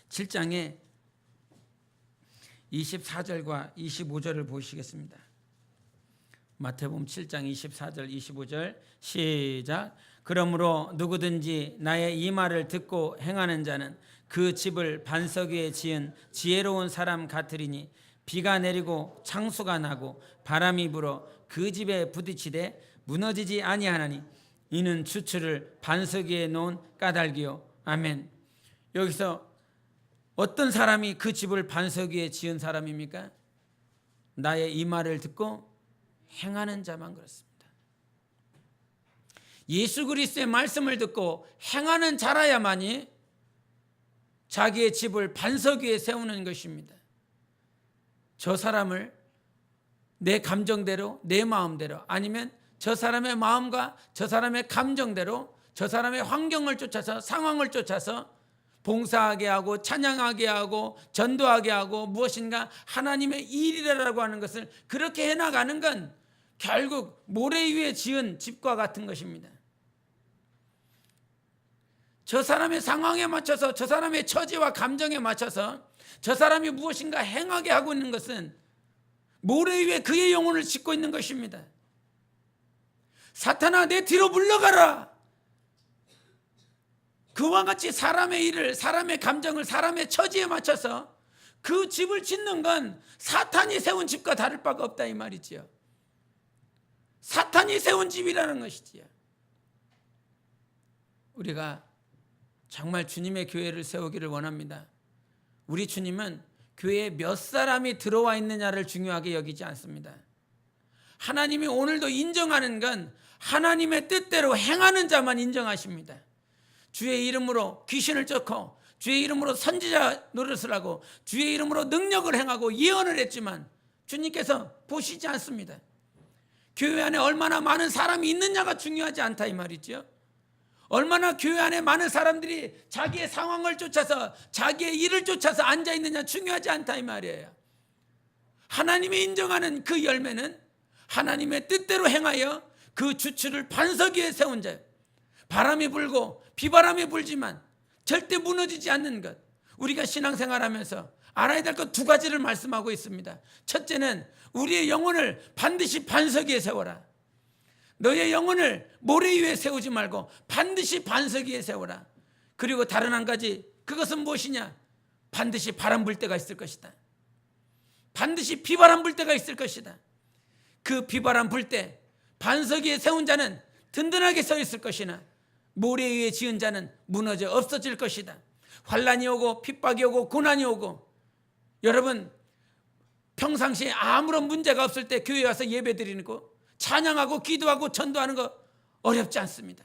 Speaker 2: 7장에 24절과 25절을 보시겠습니다. 마태복음 7장 24절 25절 시작. 그러므로 누구든지 나의 이 말을 듣고 행하는 자는 그 집을 반석 위에 지은 지혜로운 사람 같으리니 비가 내리고 창수가 나고 바람이 불어 그 집에 부딪히되 무너지지 아니하나니 이는 주추를 반석 위에 놓은 까닭이요. 아멘. 여기서 어떤 사람이 그 집을 반석 위에 지은 사람입니까? 나의 이 말을 듣고 행하는 자만 그렇습니다. 예수 그리스도의 말씀을 듣고 행하는 자라야만이 자기의 집을 반석 위에 세우는 것입니다. 저 사람을 내 감정대로, 내 마음대로, 아니면 저 사람의 마음과 저 사람의 감정대로, 저 사람의 환경을 쫓아서, 상황을 쫓아서 봉사하게 하고 찬양하게 하고 전도하게 하고 무엇인가 하나님의 일이라고 하는 것을 그렇게 해나가는 건 결국 모래 위에 지은 집과 같은 것입니다. 저 사람의 상황에 맞춰서, 저 사람의 처지와 감정에 맞춰서 저 사람이 무엇인가 행하게 하고 있는 것은 모래 위에 그의 영혼을 짓고 있는 것입니다. 사탄아, 내 뒤로 물러가라. 그와 같이 사람의 일을, 사람의 감정을, 사람의 처지에 맞춰서 그 집을 짓는 건 사탄이 세운 집과 다를 바가 없다 이 말이지요. 사탄이 세운 집이라는 것이지요. 우리가 정말 주님의 교회를 세우기를 원합니다. 우리 주님은 교회에 몇 사람이 들어와 있느냐를 중요하게 여기지 않습니다. 하나님이 오늘도 인정하는 건 하나님의 뜻대로 행하는 자만 인정하십니다. 주의 이름으로 귀신을 쫓고 주의 이름으로 선지자 노릇을 하고 주의 이름으로 능력을 행하고 예언을 했지만 주님께서 보시지 않습니다. 교회 안에 얼마나 많은 사람이 있느냐가 중요하지 않다 이 말이죠. 얼마나 교회 안에 많은 사람들이 자기의 상황을 쫓아서 자기의 일을 쫓아서 앉아있느냐 중요하지 않다 이 말이에요. 하나님이 인정하는 그 열매는 하나님의 뜻대로 행하여 그 주추를 반석 위에 세운 자, 바람이 불고 비바람이 불지만 절대 무너지지 않는 것. 우리가 신앙생활하면서 알아야 될 것 두 가지를 말씀하고 있습니다. 첫째는 우리의 영혼을 반드시 반석 위에 세워라. 너의 영혼을 모래 위에 세우지 말고 반드시 반석 위에 세워라. 그리고 다른 한 가지, 그것은 무엇이냐? 반드시 바람 불 때가 있을 것이다. 반드시 비바람 불 때가 있을 것이다. 그 비바람 불 때 반석 위에 세운 자는 든든하게 서 있을 것이나 모래 위에 지은 자는 무너져 없어질 것이다. 환난이 오고 핍박이 오고 고난이 오고, 여러분 평상시에 아무런 문제가 없을 때 교회 와서 예배 드리는 거, 찬양하고 기도하고 전도하는 거 어렵지 않습니다.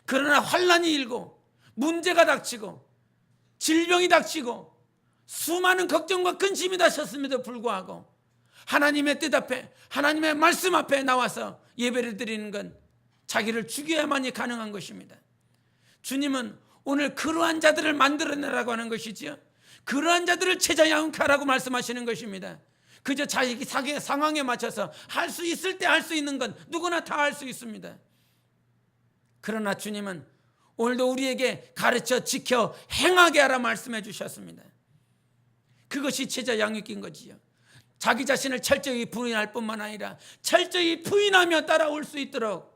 Speaker 2: 그러나 환난이 일고 문제가 닥치고 질병이 닥치고 수많은 걱정과 근심이 닥쳤음에도 불구하고 하나님의 뜻 앞에, 하나님의 말씀 앞에 나와서 예배를 드리는 건 자기를 죽여야만이 가능한 것입니다. 주님은 오늘 그러한 자들을 만들어내라고 하는 것이지요. 그러한 자들을 제자 양육하라고 말씀하시는 것입니다. 그저 자기 상황에 맞춰서 할 수 있을 때 할 수 있는 건 누구나 다 할 수 있습니다. 그러나 주님은 오늘도 우리에게 가르쳐 지켜 행하게 하라 말씀해 주셨습니다. 그것이 제자 양육인 거지요. 자기 자신을 철저히 부인할 뿐만 아니라 철저히 부인하며 따라올 수 있도록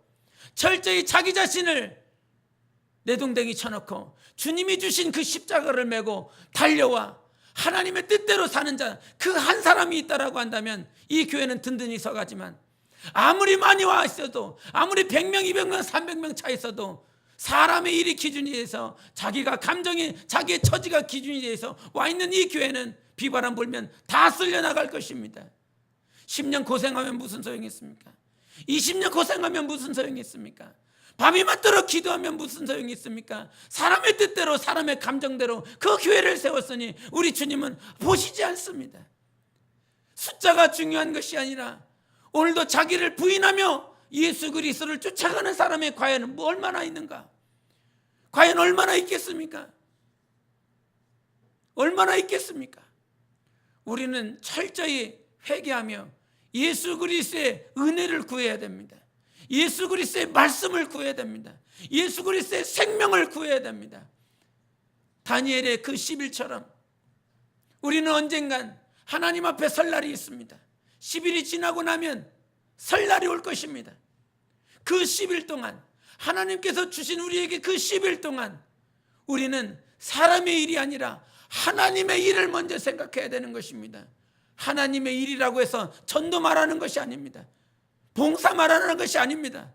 Speaker 2: 철저히 자기 자신을 내동댕이 쳐놓고 주님이 주신 그 십자가를 메고 달려와 하나님의 뜻대로 사는 자, 그 한 사람이 있다라고 한다면 이 교회는 든든히 서가지만 아무리 많이 와 있어도, 아무리 100명, 200명, 300명 차 있어도 사람의 일이 기준이 돼서, 자기가 감정이, 자기의 처지가 기준이 돼서 와 있는 이 교회는 비바람 불면 다 쓸려나갈 것입니다. 10년 고생하면 무슨 소용이 있습니까? 20년 고생하면 무슨 소용이 있습니까? 밤이 맞도록 기도하면 무슨 소용이 있습니까? 사람의 뜻대로, 사람의 감정대로 그 교회를 세웠으니 우리 주님은 보시지 않습니다. 숫자가 중요한 것이 아니라 오늘도 자기를 부인하며 예수 그리스도를 쫓아가는 사람의 과연 얼마나 있는가? 과연 얼마나 있겠습니까? 얼마나 있겠습니까? 우리는 철저히 회개하며 예수 그리스도의 은혜를 구해야 됩니다. 예수 그리스도의 말씀을 구해야 됩니다. 예수 그리스도의 생명을 구해야 됩니다. 다니엘의 그 10일처럼 우리는 언젠간 하나님 앞에 설 날이 있습니다. 10일이 지나고 나면 설 날이 올 것입니다. 그 10일 동안, 하나님께서 주신 우리에게 그 10일 동안 우리는 사람의 일이 아니라 하나님의 일을 먼저 생각해야 되는 것입니다. 하나님의 일이라고 해서 전도 말하는 것이 아닙니다. 봉사 말하는 것이 아닙니다.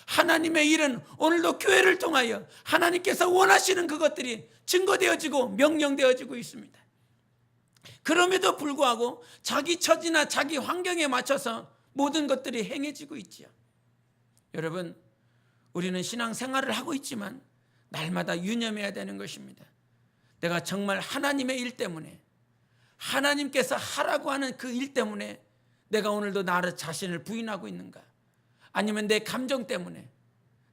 Speaker 2: 하나님의 일은 오늘도 교회를 통하여 하나님께서 원하시는 그것들이 증거되어지고 명령되어지고 있습니다. 그럼에도 불구하고 자기 처지나 자기 환경에 맞춰서 모든 것들이 행해지고 있지요. 여러분, 우리는 신앙생활을 하고 있지만 날마다 유념해야 되는 것입니다. 내가 정말 하나님의 일 때문에, 하나님께서 하라고 하는 그 일 때문에 내가 오늘도 나를 자신을 부인하고 있는가? 아니면 내 감정 때문에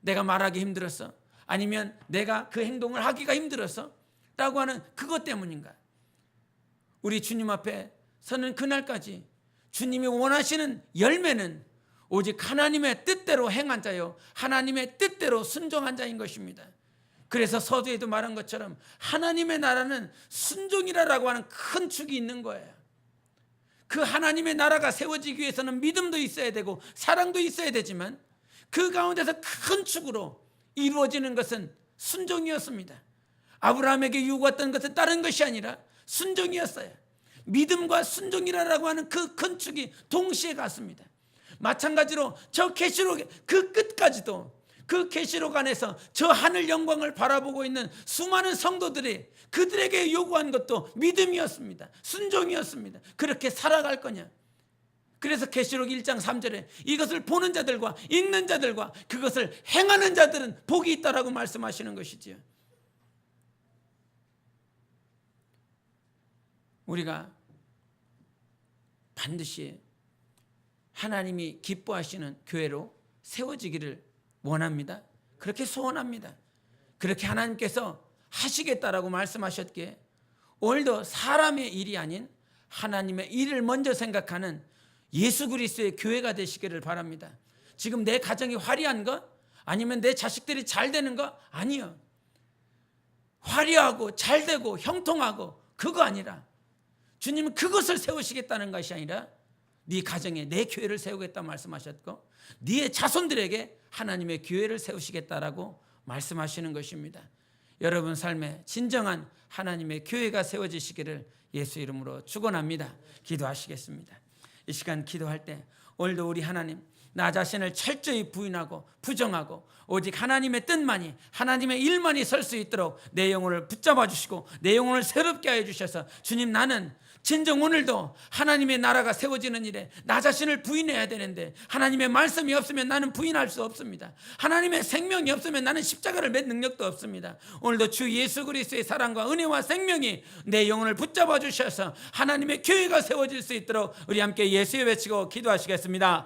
Speaker 2: 내가 말하기 힘들어서, 아니면 내가 그 행동을 하기가 힘들어서 라고 하는 그것 때문인가? 우리 주님 앞에 서는 그날까지 주님이 원하시는 열매는 오직 하나님의 뜻대로 행한 자요, 하나님의 뜻대로 순종한 자인 것입니다. 그래서 서두에도 말한 것처럼 하나님의 나라는 순종이라고 하는 큰 축이 있는 거예요. 그 하나님의 나라가 세워지기 위해서는 믿음도 있어야 되고 사랑도 있어야 되지만 그 가운데서 큰 축으로 이루어지는 것은 순종이었습니다. 아브라함에게 요구했던 것은 다른 것이 아니라 순종이었어요. 믿음과 순종이라고 하는 그 큰 축이 동시에 갔습니다. 마찬가지로 저 계시록의 그 끝까지도, 그 계시록 안에서 저 하늘 영광을 바라보고 있는 수많은 성도들이 그들에게 요구한 것도 믿음이었습니다. 순종이었습니다. 그렇게 살아갈 거냐? 그래서 계시록 1장 3절에 이것을 보는 자들과 읽는 자들과 그것을 행하는 자들은 복이 있다라고 말씀하시는 것이지요. 우리가 반드시 하나님이 기뻐하시는 교회로 세워지기를 원합니다. 그렇게 소원합니다. 그렇게 하나님께서 하시겠다라고 말씀하셨기에 오늘도 사람의 일이 아닌 하나님의 일을 먼저 생각하는 예수 그리스도의 교회가 되시기를 바랍니다. 지금 내 가정이 화려한 것, 아니면 내 자식들이 잘 되는 것 아니요. 화려하고 잘 되고 형통하고 그거 아니라 주님은 그것을 세우시겠다는 것이 아니라 네 가정에 내 교회를 세우겠다 말씀하셨고 네 자손들에게 하나님의 교회를 세우시겠다라고 말씀하시는 것입니다. 여러분 삶에 진정한 하나님의 교회가 세워지시기를 예수 이름으로 축원합니다. 기도하시겠습니다. 이 시간 기도할 때 오늘도 우리 하나님, 나 자신을 철저히 부인하고 부정하고 오직 하나님의 뜻만이, 하나님의 일만이 설 수 있도록 내 영혼을 붙잡아 주시고 내 영혼을 새롭게 하여 주셔서 주님, 나는 진정 오늘도 하나님의 나라가 세워지는 일에 나 자신을 부인해야 되는데 하나님의 말씀이 없으면 나는 부인할 수 없습니다. 하나님의 생명이 없으면 나는 십자가를 맬 능력도 없습니다. 오늘도 주 예수 그리스도의 사랑과 은혜와 생명이 내 영혼을 붙잡아 주셔서 하나님의 교회가 세워질 수 있도록 우리 함께 예수의 외치고 기도하시겠습니다.